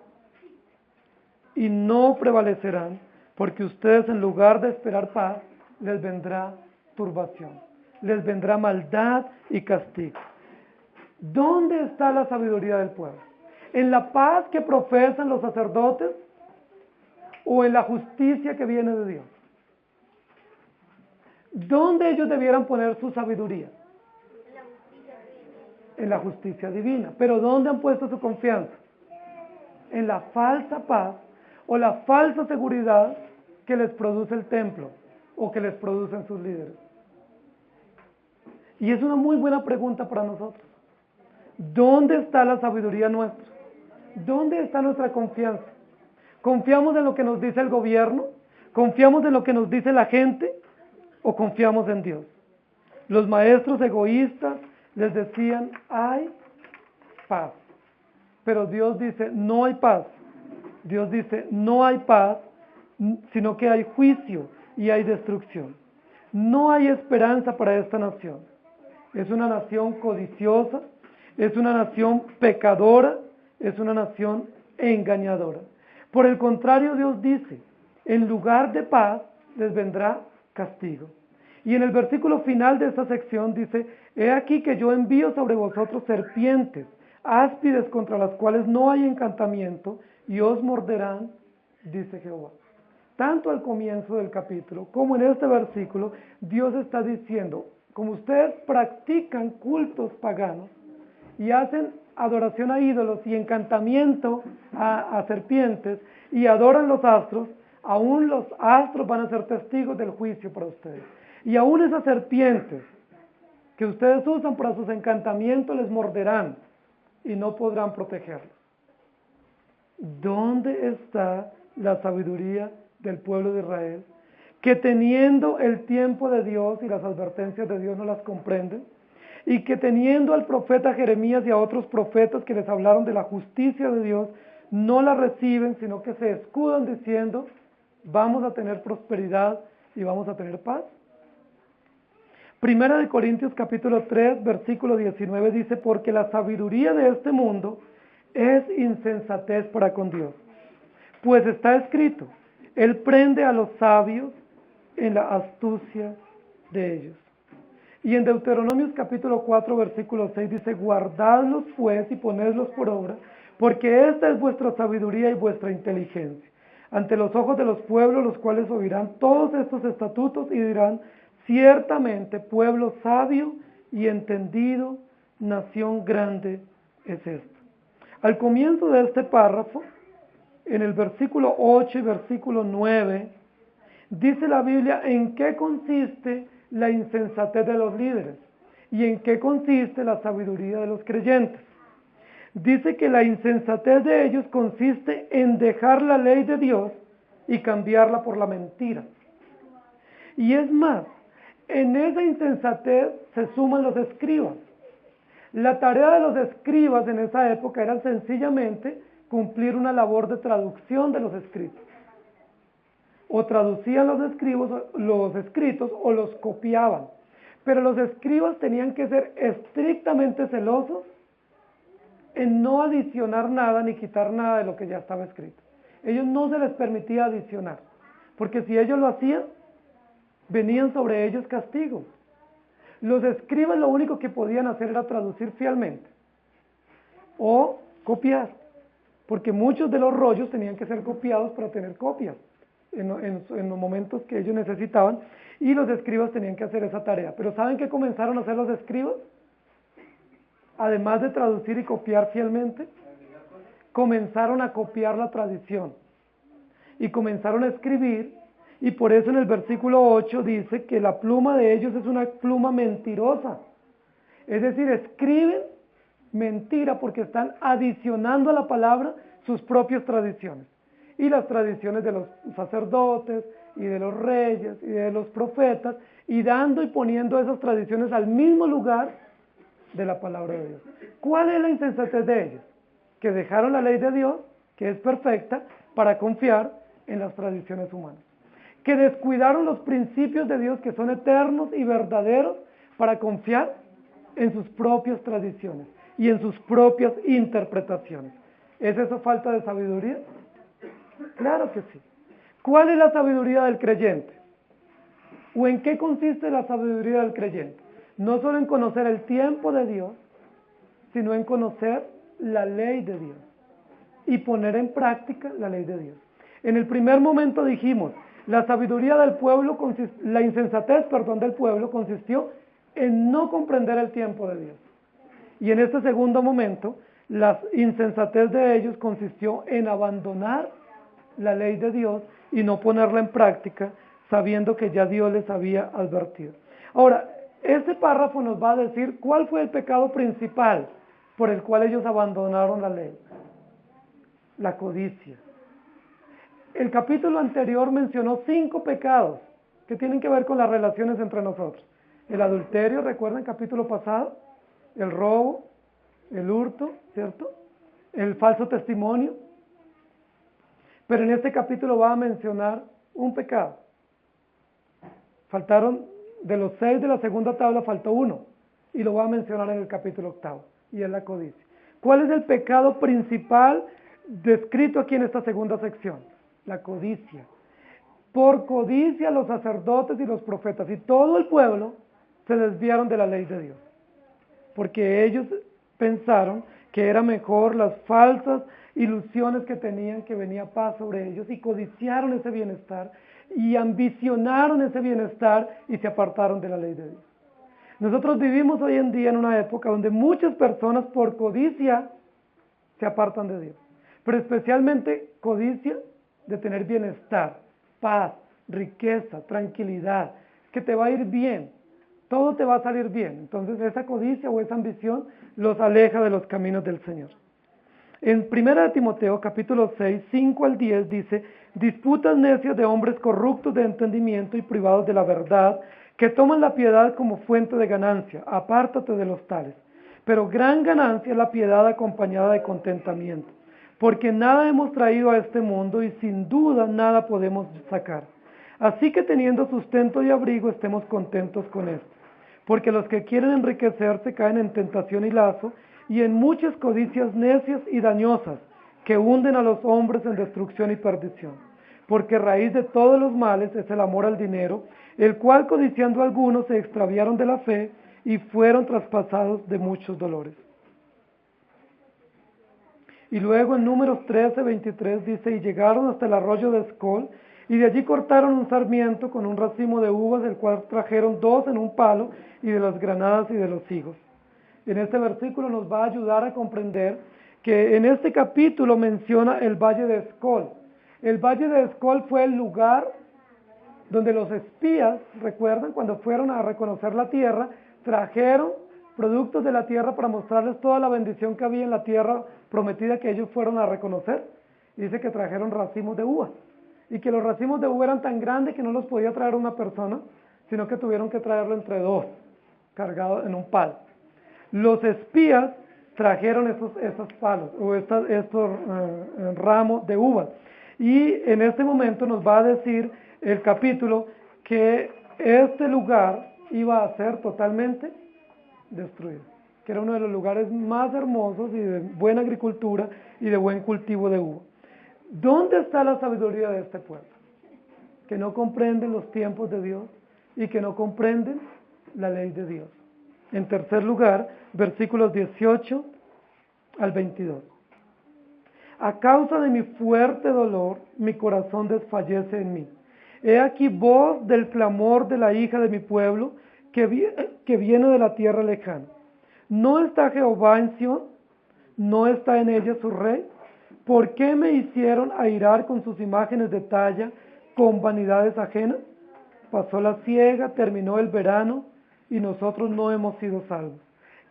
Speaker 1: y no prevalecerán, porque ustedes en lugar de esperar paz, les vendrá turbación, les vendrá maldad y castigo. ¿Dónde está la sabiduría del pueblo? ¿En la paz que profesan los sacerdotes o en la justicia que viene de Dios? ¿Dónde ellos debieran poner su sabiduría? En la justicia divina. ¿Pero dónde han puesto su confianza? En la falsa paz o la falsa seguridad que les produce el templo o que les producen sus líderes. Y es una muy buena pregunta para nosotros. ¿Dónde está la sabiduría nuestra? ¿Dónde está nuestra confianza? ¿Confiamos en lo que nos dice el gobierno? ¿Confiamos en lo que nos dice la gente? ¿O confiamos en Dios? Los maestros egoístas les decían, hay paz. Pero Dios dice, no hay paz. Dios dice, no hay paz, sino que hay juicio y hay destrucción. No hay esperanza para esta nación. Es una nación codiciosa, es una nación pecadora, es una nación engañadora. Por el contrario, Dios dice, en lugar de paz les vendrá castigo. Y en el versículo final de esta sección dice, he aquí que yo envío sobre vosotros serpientes, áspides contra las cuales no hay encantamiento, y os morderán, dice Jehová. Tanto al comienzo del capítulo como en este versículo, Dios está diciendo, como ustedes practican cultos paganos y hacen adoración a ídolos y encantamiento a serpientes y adoran los astros, aún los astros van a ser testigos del juicio para ustedes. Y aún esas serpientes que ustedes usan para sus encantamientos les morderán y no podrán protegerlos. ¿Dónde está la sabiduría del pueblo de Israel? Que teniendo el tiempo de Dios y las advertencias de Dios no las comprenden, y que teniendo al profeta Jeremías y a otros profetas que les hablaron de la justicia de Dios, no la reciben, sino que se escudan diciendo, vamos a tener prosperidad y vamos a tener paz. Primera de Corintios capítulo 3, versículo 19 dice, porque la sabiduría de este mundo es insensatez para con Dios. Pues está escrito, Él prende a los sabios en la astucia de ellos. Y en Deuteronomios capítulo 4, versículo 6 dice, guardadlos pues y ponedlos por obra, porque esta es vuestra sabiduría y vuestra inteligencia, ante los ojos de los pueblos, los cuales oirán todos estos estatutos y dirán, ciertamente pueblo sabio y entendido, nación grande es esta. Al comienzo de este párrafo, en el versículo 8 y versículo 9, dice la Biblia en qué consiste la insensatez de los líderes y en qué consiste la sabiduría de los creyentes. Dice que la insensatez de ellos consiste en dejar la ley de Dios y cambiarla por la mentira. Y es más, en esa insensatez se suman los escribas. La tarea de los escribas en esa época era sencillamente cumplir una labor de traducción de los escritos. O traducían los escritos o los copiaban. Pero los escribas tenían que ser estrictamente celosos en no adicionar nada ni quitar nada de lo que ya estaba escrito. Ellos no se les permitía adicionar, porque si ellos lo hacían, venían sobre ellos castigos. Los escribas lo único que podían hacer era traducir fielmente o copiar, porque muchos de los rollos tenían que ser copiados para tener copias en los momentos que ellos necesitaban, y los escribas tenían que hacer esa tarea. Pero ¿saben qué comenzaron a hacer los escribas? Además de traducir y copiar fielmente, comenzaron a copiar la tradición y comenzaron a escribir, y por eso en el versículo 8 dice que la pluma de ellos es una pluma mentirosa. Es decir, escriben mentira porque están adicionando a la palabra sus propias tradiciones y las tradiciones de los sacerdotes y de los reyes y de los profetas, y dando y poniendo esas tradiciones al mismo lugar de la palabra de Dios. ¿Cuál es la insensatez de ellos? Que dejaron la ley de Dios, que es perfecta, para confiar en las tradiciones humanas. Que descuidaron los principios de Dios, que son eternos y verdaderos, para confiar en sus propias tradiciones y en sus propias interpretaciones. ¿Es eso falta de sabiduría? Claro que sí. ¿Cuál es la sabiduría del creyente? ¿O en qué consiste la sabiduría del creyente? No solo en conocer el tiempo de Dios, sino en conocer la ley de Dios y poner en práctica la ley de Dios. En el primer momento dijimos, la sabiduría del pueblo, la insensatez, del pueblo consistió en no comprender el tiempo de Dios. Y en este segundo momento, la insensatez de ellos consistió en abandonar la ley de Dios y no ponerla en práctica, sabiendo que ya Dios les había advertido. Ahora, este párrafo nos va a decir cuál fue el pecado principal por el cual ellos abandonaron la ley. La codicia. El capítulo anterior mencionó 5 pecados que tienen que ver con las relaciones entre nosotros. El adulterio, ¿recuerdan el capítulo pasado? El robo, el hurto, ¿cierto? El falso testimonio. Pero en este capítulo va a mencionar un pecado. Faltaron, de los 6 de la segunda tabla, faltó uno. Y lo va a mencionar en el capítulo 8, y es la codicia. ¿Cuál es el pecado principal descrito aquí en esta segunda sección? La codicia. Por codicia los sacerdotes y los profetas y todo el pueblo se desviaron de la ley de Dios, porque ellos pensaron que era mejor las falsas ilusiones que tenían, que venía paz sobre ellos, y codiciaron ese bienestar y ambicionaron ese bienestar y se apartaron de la ley de Dios. Nosotros vivimos hoy en día en una época donde muchas personas por codicia se apartan de Dios, pero especialmente codicia de tener bienestar, paz, riqueza, tranquilidad, que te va a ir bien, todo te va a salir bien. Entonces esa codicia o esa ambición los aleja de los caminos del Señor. En 1 Timoteo capítulo 6, 5 al 10 dice, disputas necias de hombres corruptos de entendimiento y privados de la verdad, que toman la piedad como fuente de ganancia, apártate de los tales. Pero gran ganancia es la piedad acompañada de contentamiento, porque nada hemos traído a este mundo y sin duda nada podemos sacar. Así que teniendo sustento y abrigo, estemos contentos con esto. Porque los que quieren enriquecerse caen en tentación y lazo, y en muchas codicias necias y dañosas, que hunden a los hombres en destrucción y perdición. Porque raíz de todos los males es el amor al dinero, el cual codiciando algunos se extraviaron de la fe y fueron traspasados de muchos dolores. Y luego en Números 13, 23 dice, y llegaron hasta el arroyo de Escol, y de allí cortaron un sarmiento con un racimo de uvas, el cual trajeron 2 en un palo, y de las granadas y de los higos. En este versículo nos va a ayudar a comprender que en este capítulo menciona el valle de Escol. El valle de Escol fue el lugar donde los espías, recuerdan, cuando fueron a reconocer la tierra, trajeron productos de la tierra para mostrarles toda la bendición que había en la tierra prometida que ellos fueron a reconocer. Dice que trajeron racimos de uvas, y que los racimos de uva eran tan grandes que no los podía traer una persona, sino que tuvieron que traerlo entre 2, cargados en un palo. Los espías trajeron esos palos o estos ramos de uvas. Y en este momento nos va a decir el capítulo que este lugar iba a ser totalmente destruido, que era uno de los lugares más hermosos y de buena agricultura y de buen cultivo de uva. ¿Dónde está la sabiduría de este pueblo? Que no comprenden los tiempos de Dios y que no comprenden la ley de Dios. En tercer lugar, versículos 18 al 22. A causa de mi fuerte dolor, mi corazón desfallece en mí. He aquí voz del clamor de la hija de mi pueblo, que viene de la tierra lejana. ¿No está Jehová en Sión? ¿No está en ella su rey? ¿Por qué me hicieron airar con sus imágenes de talla, con vanidades ajenas? Pasó la siega, terminó el verano, y nosotros no hemos sido salvos.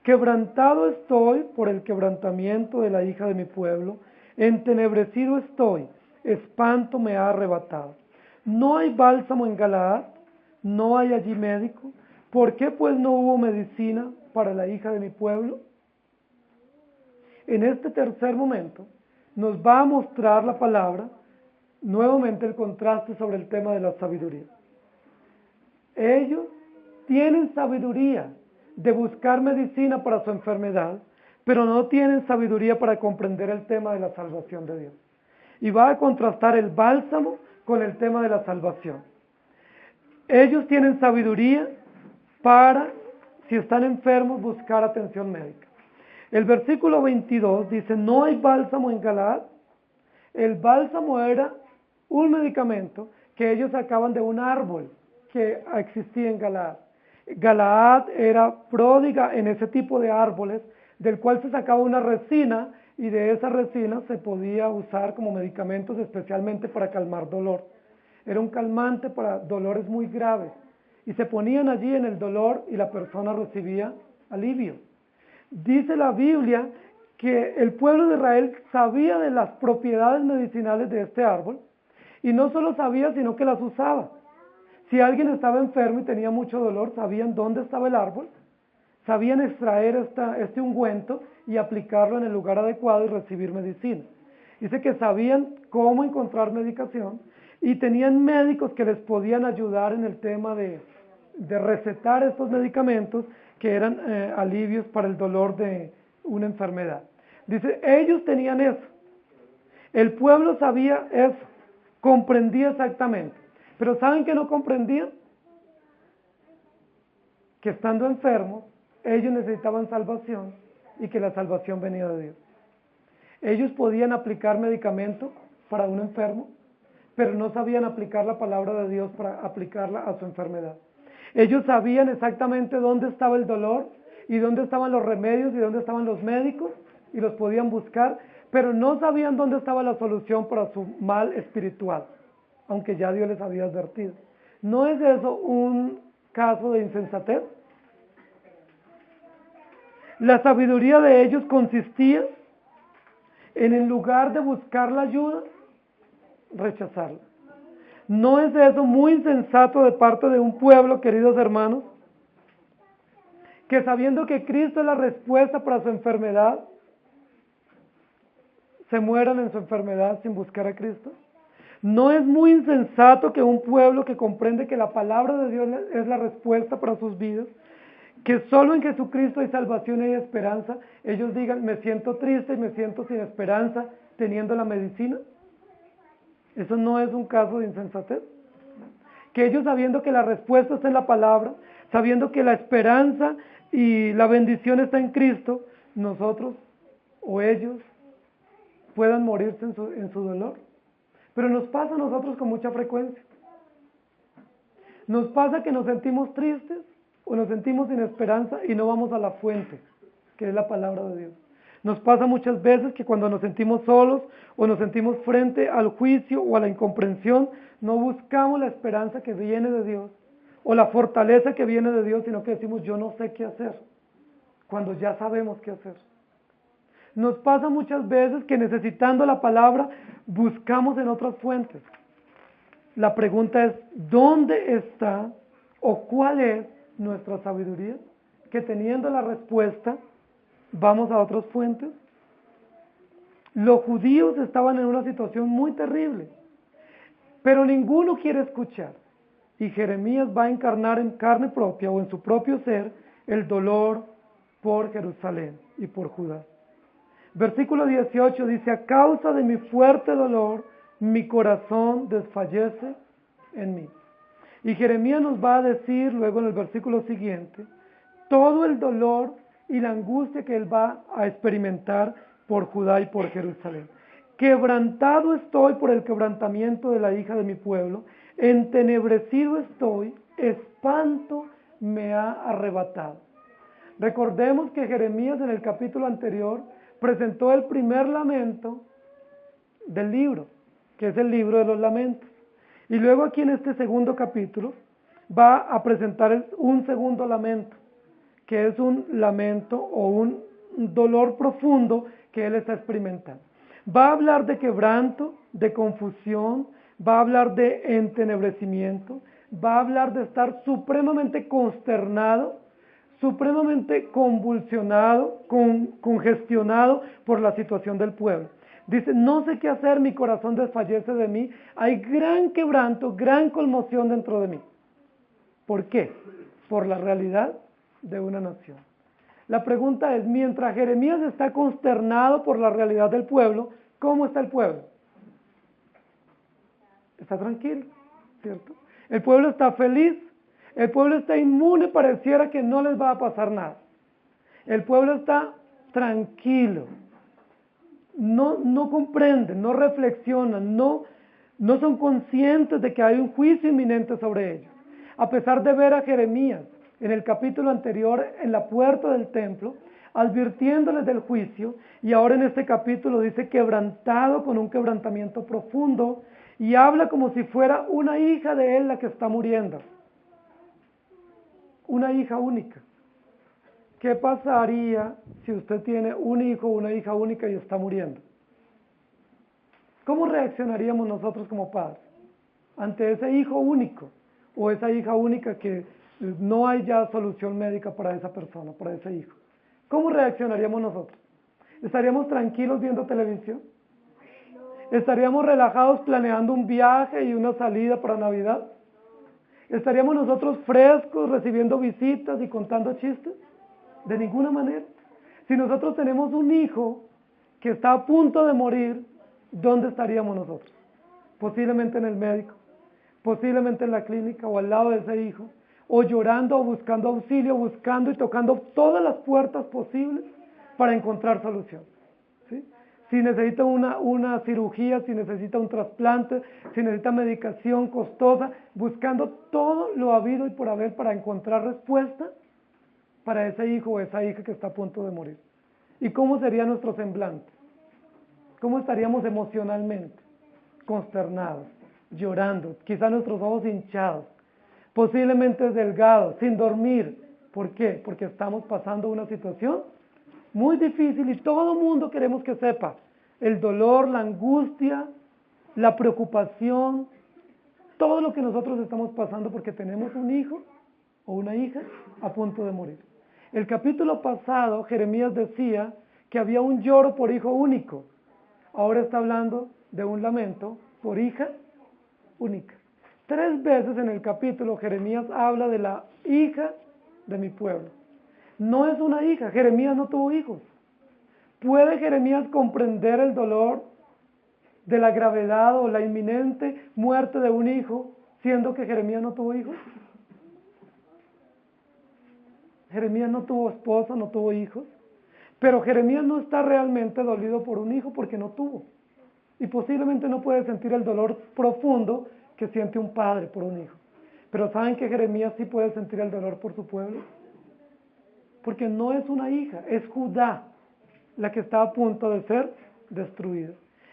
Speaker 1: Quebrantado estoy por el quebrantamiento de la hija de mi pueblo, entenebrecido estoy, espanto me ha arrebatado. No hay bálsamo en Galaad, no hay allí médico. ¿Por qué pues no hubo medicina para la hija de mi pueblo? En este tercer momento nos va a mostrar la palabra nuevamente el contraste sobre el tema de la sabiduría. Ellos tienen sabiduría de buscar medicina para su enfermedad, pero no tienen sabiduría para comprender el tema de la salvación de Dios. Y va a contrastar el bálsamo con el tema de la salvación. Ellos tienen sabiduría para, si están enfermos, buscar atención médica. El versículo 22 dice, no hay bálsamo en Galaad. El bálsamo era un medicamento que ellos sacaban de un árbol que existía en Galaad. Galaad era pródiga en ese tipo de árboles, del cual se sacaba una resina y de esa resina se podía usar como medicamentos especialmente para calmar dolor. Era un calmante para dolores muy graves y se ponían allí en el dolor y la persona recibía alivio. Dice la Biblia que el pueblo de Israel sabía de las propiedades medicinales de este árbol y no solo sabía, sino que las usaba. Si alguien estaba enfermo y tenía mucho dolor, sabían dónde estaba el árbol, sabían extraer este ungüento y aplicarlo en el lugar adecuado y recibir medicina. Dice que sabían cómo encontrar medicación y tenían médicos que les podían ayudar en el tema de recetar estos medicamentos que eran alivios para el dolor de una enfermedad. Dice, ellos tenían eso. El pueblo sabía eso, comprendía exactamente. Pero ¿saben que no comprendían? Que estando enfermos, ellos necesitaban salvación y que la salvación venía de Dios. Ellos podían aplicar medicamento para un enfermo, pero no sabían aplicar la palabra de Dios para aplicarla a su enfermedad. Ellos sabían exactamente dónde estaba el dolor y dónde estaban los remedios y dónde estaban los médicos y los podían buscar, pero no sabían dónde estaba la solución para su mal espiritual, aunque ya Dios les había advertido. ¿No es eso un caso de insensatez? La sabiduría de ellos consistía en lugar de buscar la ayuda, rechazarla. ¿No es eso muy insensato de parte de un pueblo, queridos hermanos, que sabiendo que Cristo es la respuesta para su enfermedad, se mueran en su enfermedad sin buscar a Cristo? ¿No es muy insensato que un pueblo que comprende que la palabra de Dios es la respuesta para sus vidas, que solo en Jesucristo hay salvación y hay esperanza, ellos digan, me siento triste y me siento sin esperanza teniendo la medicina? ¿Eso no es un caso de insensatez? Que ellos, sabiendo que la respuesta está en la palabra, sabiendo que la esperanza y la bendición está en Cristo, nosotros o ellos puedan morirse en su dolor. Pero nos pasa a nosotros con mucha frecuencia. Nos pasa que nos sentimos tristes o nos sentimos sin esperanza y no vamos a la fuente, que es la palabra de Dios. Nos pasa muchas veces que cuando nos sentimos solos o nos sentimos frente al juicio o a la incomprensión, no buscamos la esperanza que viene de Dios o la fortaleza que viene de Dios, sino que decimos, yo no sé qué hacer, cuando ya sabemos qué hacer. Nos pasa muchas veces que necesitando la palabra, buscamos en otras fuentes. La pregunta es, ¿dónde está o cuál es nuestra sabiduría? Que teniendo la respuesta, Vamos a otras fuentes. Los judíos estaban en una situación muy terrible, pero ninguno quiere escuchar. Y Jeremías va a encarnar en carne propia o en su propio ser el dolor por Jerusalén y por Judá. Versículo 18 dice: a causa de mi fuerte dolor, mi corazón desfallece en mí. Y Jeremías nos va a decir luego en el versículo siguiente todo el dolor y la angustia que él va a experimentar por Judá y por Jerusalén. Quebrantado estoy por el quebrantamiento de la hija de mi pueblo, entenebrecido estoy, espanto me ha arrebatado. Recordemos que Jeremías en el capítulo anterior presentó el primer lamento del libro, que es el libro de los lamentos. Y luego aquí en este segundo capítulo va a presentar un segundo lamento, que es un lamento o un dolor profundo que él está experimentando. Va a hablar de quebranto, de confusión, va a hablar de entenebrecimiento, va a hablar de estar supremamente consternado, supremamente convulsionado, congestionado por la situación del pueblo. Dice: no sé qué hacer, mi corazón desfallece de mí, hay gran quebranto, gran conmoción dentro de mí. ¿Por qué? Por la realidad de una nación. La pregunta es, mientras Jeremías está consternado por la realidad del pueblo, ¿cómo está el pueblo? Está tranquilo, ¿cierto? El pueblo está feliz, el pueblo está inmune, pareciera que no les va a pasar nada. El pueblo está tranquilo, no comprenden, no reflexionan, no son conscientes de que hay un juicio inminente sobre ellos. A pesar de ver a Jeremías en el capítulo anterior en la puerta del templo, advirtiéndoles del juicio, y ahora en este capítulo dice quebrantado con un quebrantamiento profundo, y habla como si fuera una hija de él la que está muriendo, una hija única. ¿Qué pasaría si usted tiene un hijo o una hija única y está muriendo? ¿Cómo reaccionaríamos nosotros como padres ante ese hijo único o esa hija única que no hay ya solución médica para esa persona, para ese hijo? ¿Cómo reaccionaríamos nosotros? ¿Estaríamos tranquilos viendo televisión? ¿Estaríamos relajados planeando un viaje y una salida para Navidad? ¿Estaríamos nosotros frescos recibiendo visitas y contando chistes? De ninguna manera. Si nosotros tenemos un hijo que está a punto de morir, ¿dónde estaríamos nosotros? Posiblemente en el médico, posiblemente en la clínica o al lado de ese hijo, o llorando o buscando auxilio, buscando y tocando todas las puertas posibles para encontrar solución. ¿Sí? Si necesita una cirugía, si necesita un trasplante, si necesita medicación costosa, buscando todo lo habido y por haber para encontrar respuesta para ese hijo o esa hija que está a punto de morir. ¿Y cómo sería nuestro semblante? ¿Cómo estaríamos emocionalmente? Consternados, llorando, quizá nuestros ojos hinchados, posiblemente delgados, sin dormir. ¿Por qué? Porque estamos pasando una situación muy difícil y todo el mundo queremos que sepa el dolor, la angustia, la preocupación, todo lo que nosotros estamos pasando porque tenemos un hijo o una hija a punto de morir. El capítulo pasado, Jeremías decía que había un lloro por hijo único. Ahora está hablando de un lamento por hija única. 3 veces en el capítulo Jeremías habla de la hija de mi pueblo. No es una hija, Jeremías no tuvo hijos. ¿Puede Jeremías comprender el dolor de la gravedad o la inminente muerte de un hijo, siendo que Jeremías no tuvo hijos? Jeremías no tuvo esposa, no tuvo hijos, pero Jeremías no está realmente dolido por un hijo porque no tuvo. Y posiblemente no puede sentir el dolor profundo que siente un padre por un hijo. Pero ¿saben que Jeremías sí puede sentir el dolor por su pueblo? Porque no es una hija, es Judá la que está a punto de ser destruida.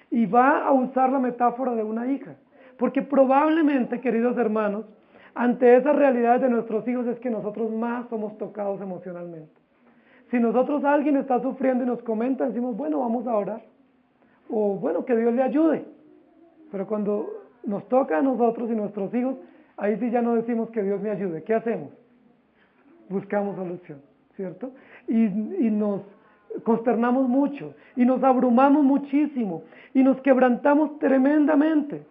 Speaker 1: Y va a usar la metáfora de una hija. Porque probablemente, queridos hermanos, ante esas realidades de nuestros hijos es que nosotros más somos tocados emocionalmente. Si nosotros alguien está sufriendo y nos comenta, decimos, bueno, vamos a orar. O bueno, que Dios le ayude. Pero cuando nos toca a nosotros y nuestros hijos, ahí sí ya no decimos que Dios me ayude. ¿Qué hacemos? Buscamos solución, ¿cierto? Y nos consternamos mucho y nos abrumamos muchísimo y nos quebrantamos tremendamente.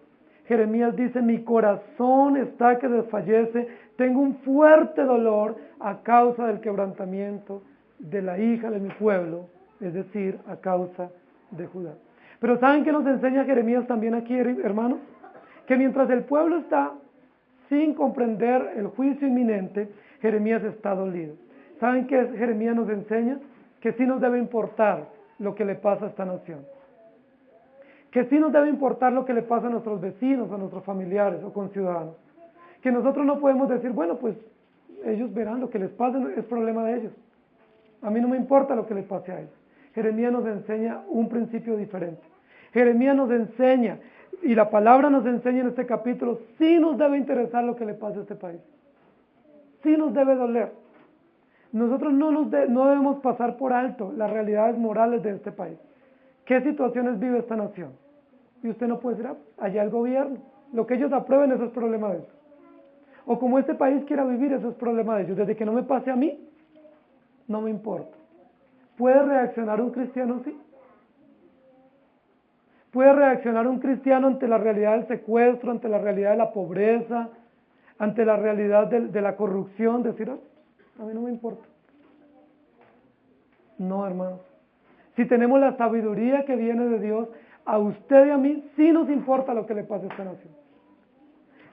Speaker 1: Jeremías dice, mi corazón está que desfallece, tengo un fuerte dolor a causa del quebrantamiento de la hija de mi pueblo, es decir, a causa de Judá. Pero ¿saben qué nos enseña Jeremías también aquí, hermanos? Que mientras el pueblo está sin comprender el juicio inminente, Jeremías está dolido. ¿Saben qué Jeremías nos enseña? Que sí nos debe importar lo que le pasa a esta nación. Que sí nos debe importar lo que le pasa a nuestros vecinos, a nuestros familiares o conciudadanos. Que nosotros no podemos decir, bueno, pues ellos verán lo que les pasa, es problema de ellos. A mí no me importa lo que les pase a ellos. Jeremías nos enseña un principio diferente. Jeremías nos enseña, y la palabra nos enseña en este capítulo, sí nos debe interesar lo que le pasa a este país. Sí nos debe doler. Nosotros no debemos pasar por alto las realidades morales de este país. ¿Qué situaciones vive esta nación? Y usted no puede decir, allá el gobierno. Lo que ellos aprueben, eso es problema de ellos. O como este país quiera vivir, eso es problema de ellos. Desde que no me pase a mí, no me importa. ¿Puede reaccionar un cristiano así? ¿Puede reaccionar un cristiano ante la realidad del secuestro, ante la realidad de la pobreza, ante la realidad de la corrupción? Decir, a mí no me importa. No, hermanos. Si tenemos la sabiduría que viene de Dios, a usted y a mí sí nos importa lo que le pase a esta nación.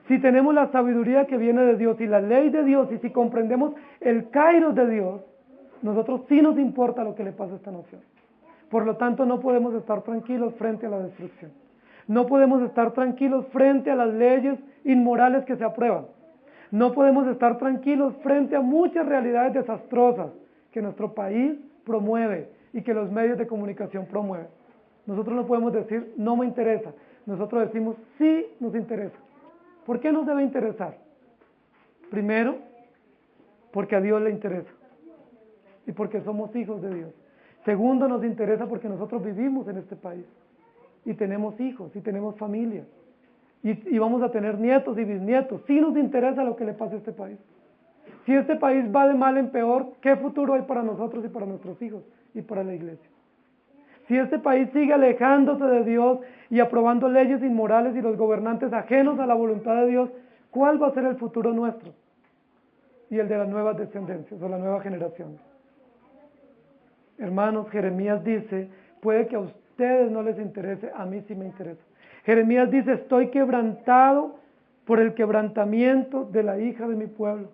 Speaker 1: Si tenemos la sabiduría que viene de Dios y la ley de Dios, y si comprendemos el kairos de Dios, nosotros sí nos importa lo que le pasa a esta nación. Por lo tanto, no podemos estar tranquilos frente a la destrucción. No podemos estar tranquilos frente a las leyes inmorales que se aprueban. No podemos estar tranquilos frente a muchas realidades desastrosas que nuestro país promueve y que los medios de comunicación promueven. Nosotros no podemos decir, no me interesa. Nosotros decimos, sí nos interesa. ¿Por qué nos debe interesar? Primero, porque a Dios le interesa y porque somos hijos de Dios. Segundo, nos interesa porque nosotros vivimos en este país y tenemos hijos y tenemos familia y vamos a tener nietos y bisnietos. Sí nos interesa lo que le pase a este país. Si este país va de mal en peor, ¿qué futuro hay para nosotros y para nuestros hijos y para la iglesia? Si este país sigue alejándose de Dios y aprobando leyes inmorales y los gobernantes ajenos a la voluntad de Dios, ¿cuál va a ser el futuro nuestro? Y el de las nuevas descendencias o las nuevas generaciones. Hermanos, Jeremías dice, puede que a ustedes no les interese, a mí sí me interesa. Jeremías dice, estoy quebrantado por el quebrantamiento de la hija de mi pueblo.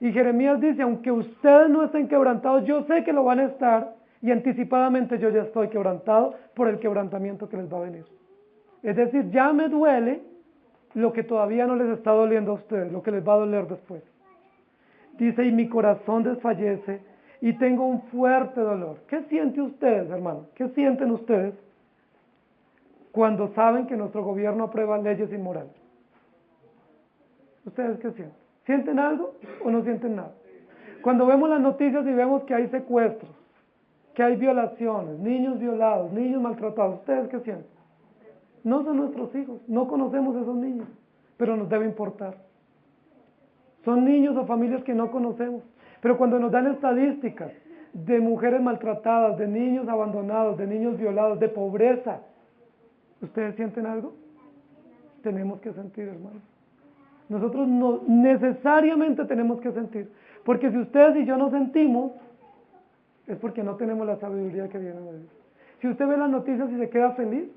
Speaker 1: Y Jeremías dice, aunque ustedes no estén quebrantados, yo sé que lo van a estar, y anticipadamente yo ya estoy quebrantado por el quebrantamiento que les va a venir. Es decir, ya me duele lo que todavía no les está doliendo a ustedes, lo que les va a doler después. Dice, y mi corazón desfallece y tengo un fuerte dolor. ¿Qué sienten ustedes, hermano? ¿Qué sienten ustedes cuando saben que nuestro gobierno aprueba leyes inmorales? ¿Ustedes qué sienten? ¿Sienten algo o no sienten nada? Cuando vemos las noticias y vemos que hay secuestros, que hay violaciones, niños violados, niños maltratados, ¿ustedes qué sienten? No son nuestros hijos, no conocemos a esos niños, pero nos debe importar. Son niños o familias que no conocemos, pero cuando nos dan estadísticas de mujeres maltratadas, de niños abandonados, de niños violados, de pobreza, ¿ustedes sienten algo? Tenemos que sentir, hermanos. Nosotros no, necesariamente tenemos que sentir, porque si ustedes y yo no sentimos, es porque no tenemos la sabiduría que viene de Dios. Si usted ve las noticias y se queda feliz,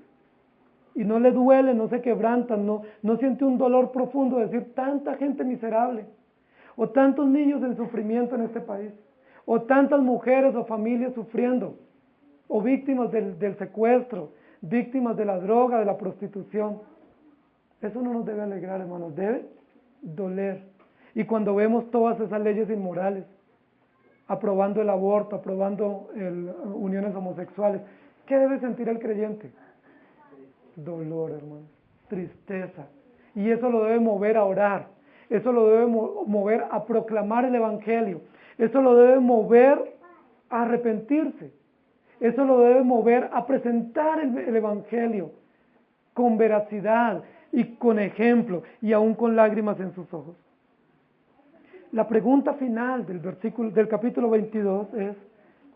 Speaker 1: y no le duele, no se quebranta, no siente un dolor profundo de decir tanta gente miserable, o tantos niños en sufrimiento en este país, o tantas mujeres o familias sufriendo, o víctimas del secuestro, víctimas de la droga, de la prostitución. Eso no nos debe alegrar, hermanos, debe doler. Y cuando vemos todas esas leyes inmorales, aprobando el aborto, aprobando uniones homosexuales, ¿qué debe sentir el creyente? Dolor, hermano, tristeza. Y eso lo debe mover a orar, eso lo debe mover a proclamar el evangelio, eso lo debe mover a arrepentirse, eso lo debe mover a presentar el evangelio con veracidad y con ejemplo y aún con lágrimas en sus ojos. La pregunta final del capítulo 22 es,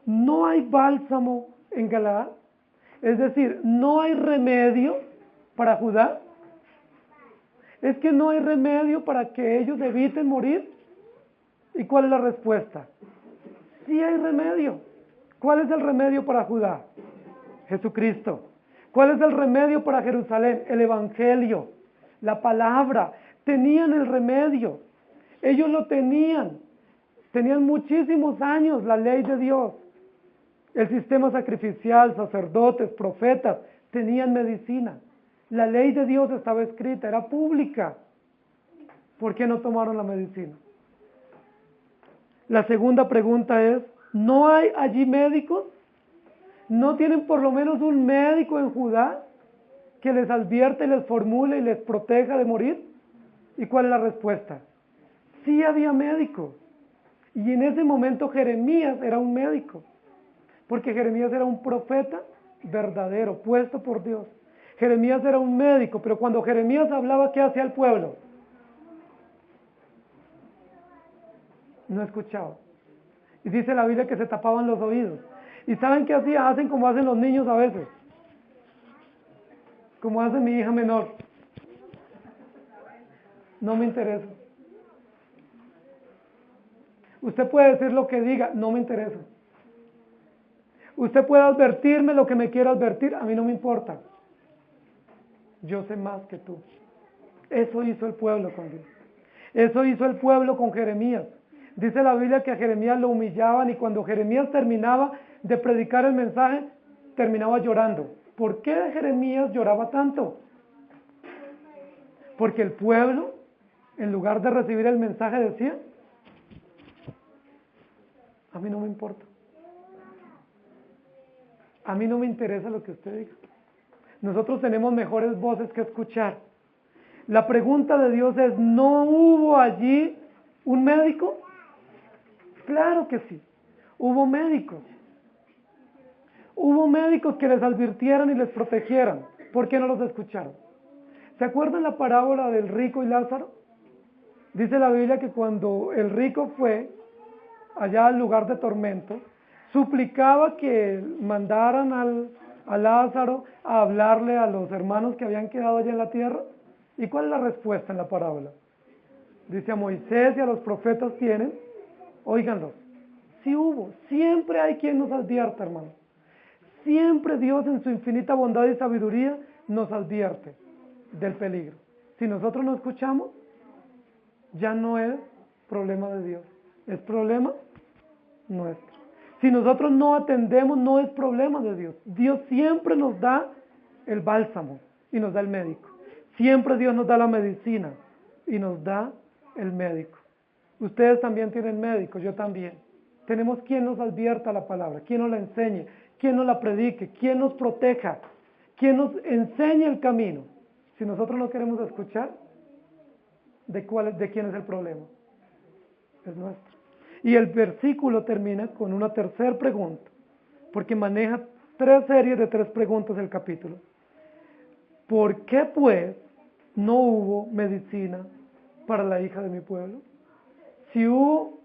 Speaker 1: no hay bálsamo en Galaad, es decir, no hay remedio para Judá. Es que no hay remedio para que ellos eviten morir. ¿Y cuál es la respuesta? Sí hay remedio. ¿Cuál es el remedio para Judá? Jesucristo. ¿Cuál es el remedio para Jerusalén? El Evangelio, la palabra. Tenían el remedio. Ellos lo tenían. Tenían muchísimos años la ley de Dios. El sistema sacrificial, sacerdotes, profetas, tenían medicina. La ley de Dios estaba escrita, era pública. ¿Por qué no tomaron la medicina? La segunda pregunta es, ¿no hay allí médicos? ¿No tienen por lo menos un médico en Judá que les advierte, les formule y les proteja de morir? ¿Y cuál es la respuesta? Sí había médicos. Y en ese momento Jeremías era un médico, porque Jeremías era un profeta verdadero, puesto por Dios. Jeremías era un médico, pero cuando Jeremías hablaba, ¿qué hacía el pueblo? No escuchaba. Y dice la Biblia que se tapaban los oídos. ¿Y saben qué hacía? Hacen como hacen los niños a veces. Como hace mi hija menor. No me interesa. Usted puede decir lo que diga, no me interesa. Usted puede advertirme lo que me quiera advertir, a mí no me importa. Yo sé más que tú. Eso hizo el pueblo con Dios. Eso hizo el pueblo con Jeremías. Dice la Biblia que a Jeremías lo humillaban y cuando Jeremías terminaba de predicar el mensaje, terminaba llorando. ¿Por qué Jeremías lloraba tanto? Porque el pueblo, en lugar de recibir el mensaje, decía, a mí no me importa. A mí no me interesa lo que usted diga. Nosotros tenemos mejores voces que escuchar. La pregunta de Dios es, ¿no hubo allí un médico? Claro que sí. Hubo médicos. Hubo médicos que les advirtieran y les protegieran. ¿Por qué no los escucharon? ¿Se acuerdan la parábola del rico y Lázaro? Dice la Biblia que cuando el rico fue allá al lugar de tormento, suplicaba que mandaran a Lázaro a hablarle a los hermanos que habían quedado allá en la tierra. ¿Y cuál es la respuesta en la parábola? Dice, a Moisés y a los profetas tienen, óiganlos. Sí hubo, siempre hay quien nos advierta, hermano. Siempre Dios en su infinita bondad y sabiduría nos advierte del peligro. Si nosotros no escuchamos, ya no es problema de Dios, es problema nuestro. Si nosotros no atendemos, no es problema de Dios. Dios siempre nos da el bálsamo y nos da el médico. Siempre Dios nos da la medicina y nos da el médico. Ustedes también tienen médicos, yo también. Tenemos quien nos advierta la palabra, quien nos la enseñe, quien nos la predique, quien nos proteja, quien nos enseñe el camino. Si nosotros no queremos escuchar, ¿de quién es el problema? Es nuestro. Y el versículo termina con una tercera pregunta, porque maneja tres series de tres preguntas el capítulo. ¿Por qué pues no hubo medicina para la hija de mi pueblo? Si hubo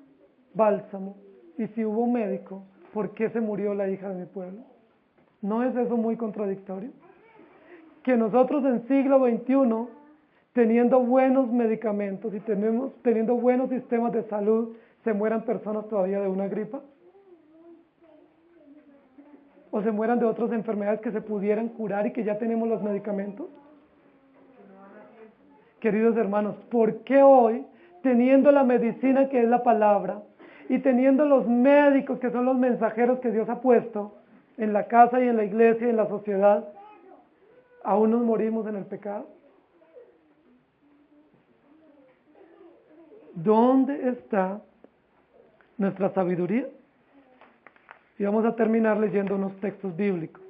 Speaker 1: bálsamo y si hubo médico, ¿por qué se murió la hija de mi pueblo? ¿No es eso muy contradictorio? Que nosotros en siglo XXI, teniendo buenos medicamentos y teniendo buenos sistemas de salud, se mueran personas todavía de una gripa, o se mueran de otras enfermedades que se pudieran curar y que ya tenemos los medicamentos. Queridos hermanos, ¿por qué hoy, teniendo la medicina que es la palabra y teniendo los médicos que son los mensajeros que Dios ha puesto en la casa y en la iglesia y en la sociedad, aún nos morimos en el pecado? ¿Dónde está nuestra sabiduría? Y vamos a terminar leyendo unos textos bíblicos.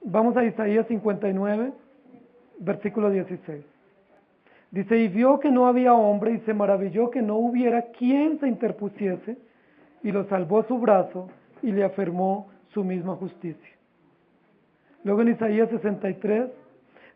Speaker 1: Vamos a Isaías 59, versículo 16. Dice, y vio que no había hombre y se maravilló que no hubiera quien se interpusiese, y lo salvó su brazo y le afirmó su misma justicia. Luego en Isaías 63,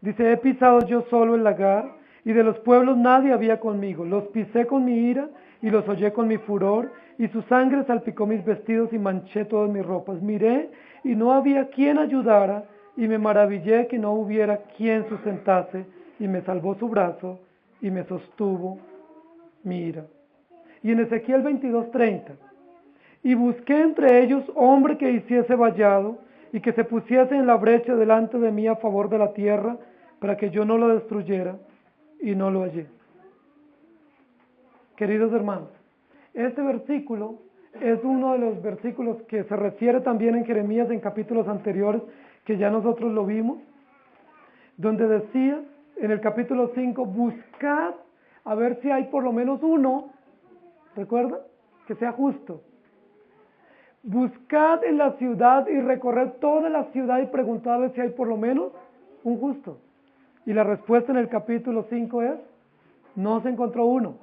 Speaker 1: dice, he pisado yo solo el lagar, y de los pueblos nadie había conmigo. Los pisé con mi ira y los hollé con mi furor, y su sangre salpicó mis vestidos y manché todas mis ropas. Miré y no había quien ayudara, y me maravillé que no hubiera quien sustentase, y me salvó su brazo y me sostuvo mi ira. Y en Ezequiel 22:30, y busqué entre ellos hombre que hiciese vallado y que se pusiese en la brecha delante de mí a favor de la tierra, para que yo no lo destruyera, y no lo hallé. Queridos hermanos, este versículo es uno de los versículos que se refiere también en Jeremías en capítulos anteriores, que ya nosotros lo vimos, donde decía en el capítulo 5, buscad a ver si hay por lo menos uno, ¿recuerda? Que sea justo. Buscad en la ciudad y recorred toda la ciudad y preguntad a ver si hay por lo menos un justo. Y la respuesta en el capítulo 5 es, no se encontró uno.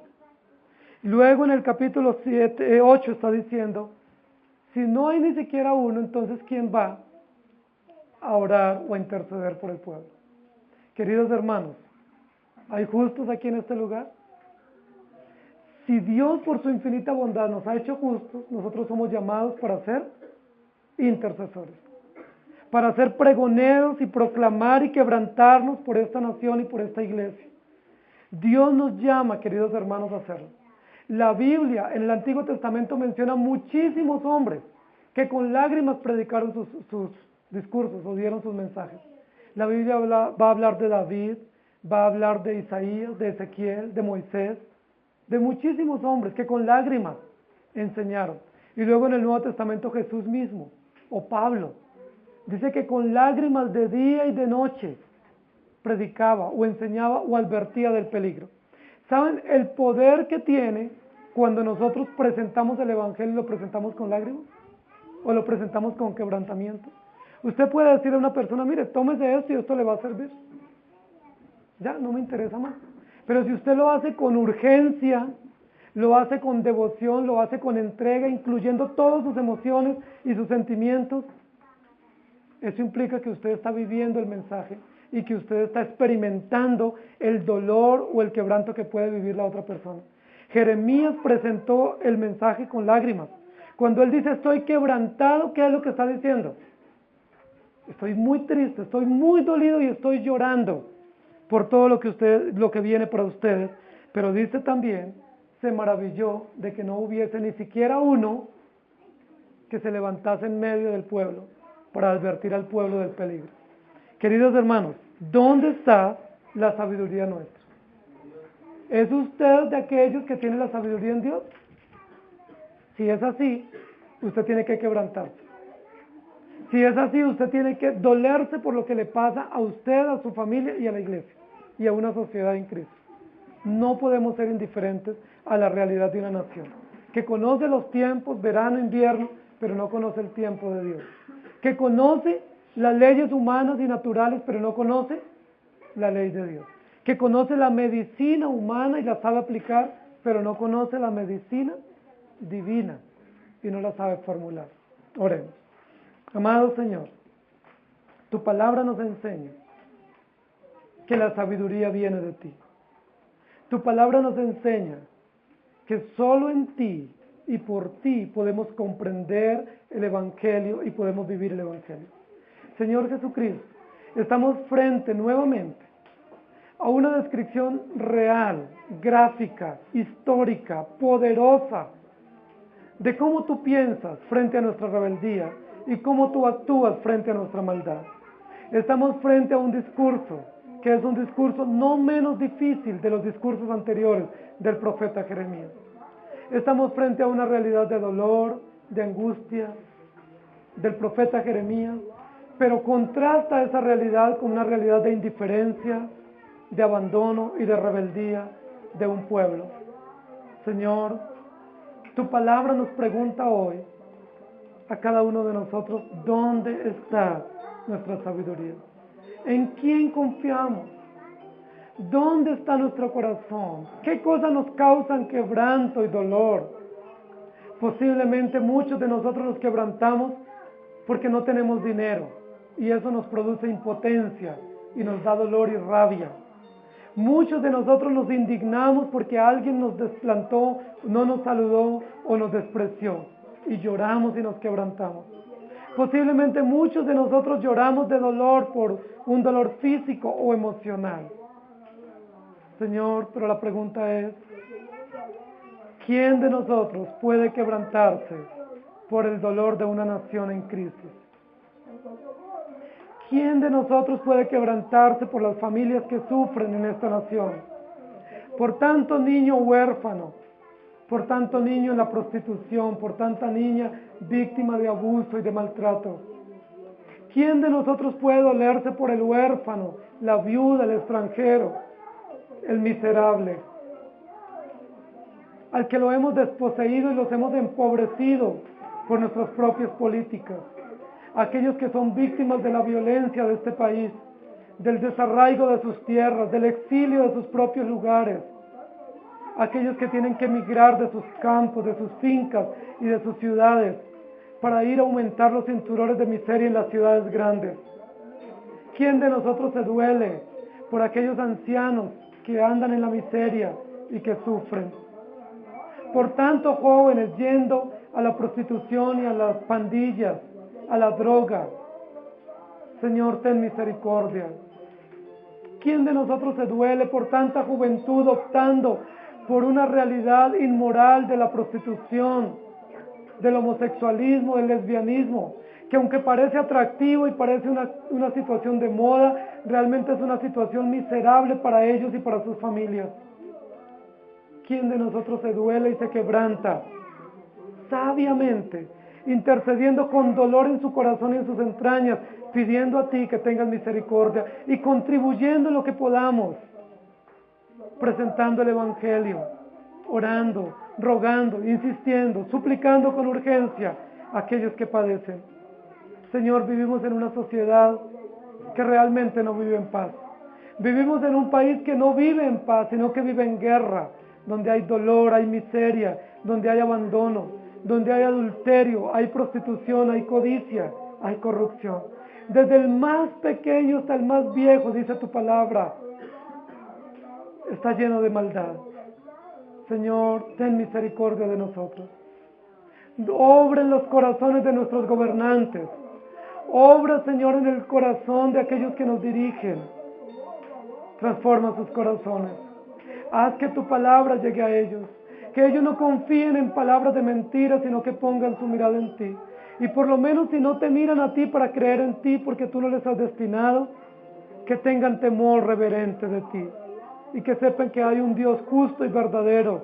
Speaker 1: Luego en el capítulo 8 está diciendo, si no hay ni siquiera uno, entonces ¿quién va a orar o a interceder por el pueblo? Queridos hermanos, ¿hay justos aquí en este lugar? Si Dios por su infinita bondad nos ha hecho justos, nosotros somos llamados para ser intercesores, para ser pregoneros y proclamar y quebrantarnos por esta nación y por esta iglesia. Dios nos llama, queridos hermanos, a hacerlo. La Biblia en el Antiguo Testamento menciona muchísimos hombres que con lágrimas predicaron sus discursos o dieron sus mensajes. La Biblia va a hablar de David, va a hablar de Isaías, de Ezequiel, de Moisés, de muchísimos hombres que con lágrimas enseñaron. Y luego en el Nuevo Testamento Jesús mismo, o Pablo, dice que con lágrimas de día y de noche predicaba o enseñaba o advertía del peligro. ¿Saben el poder que tiene cuando nosotros presentamos el Evangelio y lo presentamos con lágrimas? ¿O lo presentamos con quebrantamiento? Usted puede decir a una persona, mire, tómese esto y esto le va a servir. Ya, no me interesa más. Pero si usted lo hace con urgencia, lo hace con devoción, lo hace con entrega, incluyendo todas sus emociones y sus sentimientos, eso implica que usted está viviendo el mensaje y que usted está experimentando el dolor o el quebranto que puede vivir la otra persona. Jeremías presentó el mensaje con lágrimas. Cuando él dice estoy quebrantado, ¿qué es lo que está diciendo? Estoy muy triste, estoy muy dolido y estoy llorando por todo lo que viene para ustedes, pero dice también, se maravilló de que no hubiese ni siquiera uno que se levantase en medio del pueblo para advertir al pueblo del peligro. Queridos hermanos, ¿dónde está la sabiduría nuestra? ¿Es usted de aquellos que tienen la sabiduría en Dios? Si es así, usted tiene que quebrantarse. Si es así, usted tiene que dolerse por lo que le pasa a usted, a su familia y a la iglesia y a una sociedad en Cristo. No podemos ser indiferentes a la realidad de una nación que conoce los tiempos, verano, invierno, pero no conoce el tiempo de Dios. Que conoce las leyes humanas y naturales, pero no conoce la ley de Dios. Que conoce la medicina humana y la sabe aplicar, pero no conoce la medicina divina y no la sabe formular. Oremos. Amado Señor, tu palabra nos enseña que la sabiduría viene de ti. Tu palabra nos enseña que solo en ti y por ti podemos comprender el Evangelio y podemos vivir el Evangelio. Señor Jesucristo, estamos frente nuevamente a una descripción real, gráfica, histórica, poderosa, de cómo tú piensas frente a nuestra rebeldía y cómo tú actúas frente a nuestra maldad. Estamos frente a un discurso que es un discurso no menos difícil de los discursos anteriores del profeta Jeremías. Estamos frente a una realidad de dolor, de angustia del profeta Jeremías, pero contrasta esa realidad con una realidad de indiferencia, de abandono y de rebeldía de un pueblo. Señor, tu palabra nos pregunta hoy a cada uno de nosotros, ¿dónde está nuestra sabiduría? ¿En quién confiamos? ¿Dónde está nuestro corazón? ¿Qué cosas nos causan quebranto y dolor? Posiblemente muchos de nosotros nos quebrantamos porque no tenemos dinero y eso nos produce impotencia y nos da dolor y rabia. Muchos de nosotros nos indignamos porque alguien nos desplantó, no nos saludó o nos despreció y lloramos y nos quebrantamos. Posiblemente muchos de nosotros lloramos de dolor por un dolor físico o emocional. Señor, pero la pregunta es, ¿quién de nosotros puede quebrantarse por el dolor de una nación en crisis? ¿Quién de nosotros puede quebrantarse por las familias que sufren en esta nación? Por tanto niño huérfano, por tanto niño en la prostitución, por tanta niña víctima de abuso y de maltrato. ¿Quién de nosotros puede dolerse por el huérfano, la viuda, el extranjero, el miserable, al que lo hemos desposeído y los hemos empobrecido por nuestras propias políticas? Aquellos que son víctimas de la violencia de este país, del desarraigo de sus tierras, del exilio de sus propios lugares, aquellos que tienen que emigrar de sus campos, de sus fincas y de sus ciudades para ir a aumentar los cinturones de miseria en las ciudades grandes. ¿Quién de nosotros se duele por aquellos ancianos que andan en la miseria y que sufren? Por tanto jóvenes yendo a la prostitución y a las pandillas, a la droga. Señor, ten misericordia. ¿Quién de nosotros se duele por tanta juventud optando por una realidad inmoral de la prostitución, del homosexualismo, del lesbianismo, que aunque parece atractivo y parece una situación de moda, realmente es una situación miserable para ellos y para sus familias? ¿Quién de nosotros se duele y se quebranta sabiamente, intercediendo con dolor en su corazón y en sus entrañas, pidiendo a ti que tengas misericordia y contribuyendo en lo que podamos, presentando el Evangelio, orando, rogando, insistiendo, suplicando con urgencia a aquellos que padecen? Señor, vivimos en una sociedad que realmente no vive en paz. Vivimos en un país que no vive en paz, sino que vive en guerra, donde hay dolor, hay miseria, donde hay abandono, donde hay adulterio, hay prostitución, hay codicia, hay corrupción. Desde el más pequeño hasta el más viejo, dice tu palabra, está lleno de maldad. Señor, ten misericordia de nosotros. Obra en los corazones de nuestros gobernantes. Obra, Señor, en el corazón de aquellos que nos dirigen. Transforma sus corazones. Haz que tu palabra llegue a ellos. Que ellos no confíen en palabras de mentira, sino que pongan su mirada en ti. Y por lo menos si no te miran a ti para creer en ti, porque tú no les has destinado, que tengan temor reverente de ti. Y que sepan que hay un Dios justo y verdadero,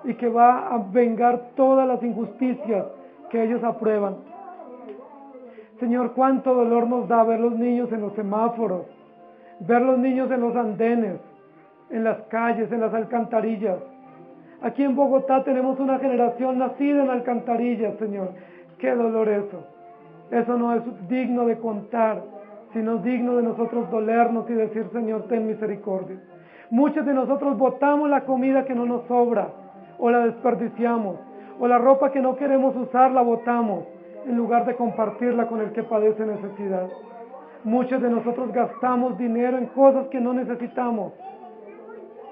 Speaker 1: y que va a vengar todas las injusticias que ellos aprueban. Señor, cuánto dolor nos da ver los niños en los semáforos, ver los niños en los andenes, en las calles, en las alcantarillas. Aquí en Bogotá tenemos una generación nacida en alcantarillas, Señor. Qué dolor eso. Eso no es digno de contar, sino digno de nosotros dolernos y decir, Señor, ten misericordia. Muchos de nosotros botamos la comida que no nos sobra, o la desperdiciamos, o la ropa que no queremos usar la botamos, en lugar de compartirla con el que padece necesidad. Muchos de nosotros gastamos dinero en cosas que no necesitamos,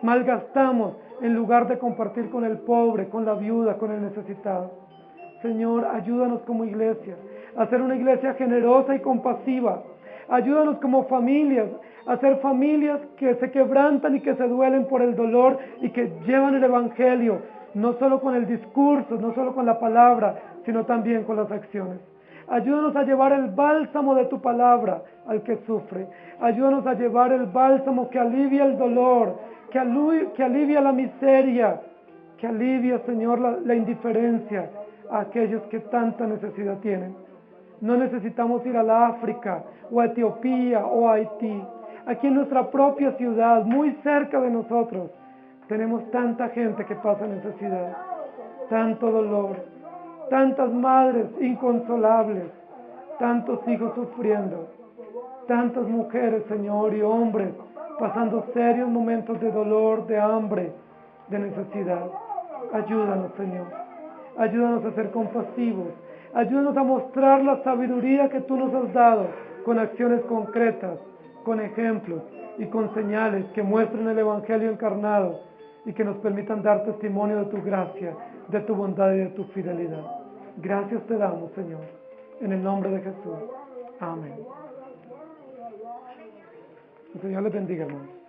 Speaker 1: malgastamos en lugar de compartir con el pobre, con la viuda, con el necesitado. Señor, ayúdanos como iglesia a ser una iglesia generosa y compasiva. Ayúdanos como familias a ser familias que se quebrantan y que se duelen por el dolor y que llevan el Evangelio, no solo con el discurso, no solo con la palabra, sino también con las acciones. Ayúdanos a llevar el bálsamo de tu palabra al que sufre. Ayúdanos a llevar el bálsamo que alivia el dolor, que alivia la miseria, que alivia, Señor, la indiferencia a aquellos que tanta necesidad tienen. No necesitamos ir a la África, o a Etiopía, o a Haití. Aquí en nuestra propia ciudad, muy cerca de nosotros, tenemos tanta gente que pasa necesidad, tanto dolor, tantas madres inconsolables, tantos hijos sufriendo, tantas mujeres, Señor, y hombres pasando serios momentos de dolor, de hambre, de necesidad. Ayúdanos, Señor. Ayúdanos a ser compasivos. Ayúdanos a mostrar la sabiduría que tú nos has dado con acciones concretas, con ejemplos, y con señales que muestren el Evangelio encarnado y que nos permitan dar testimonio de tu gracia, de tu bondad y de tu fidelidad. Gracias te damos, Señor, en el nombre de Jesús. Amén. El Señor les bendiga, hermanos.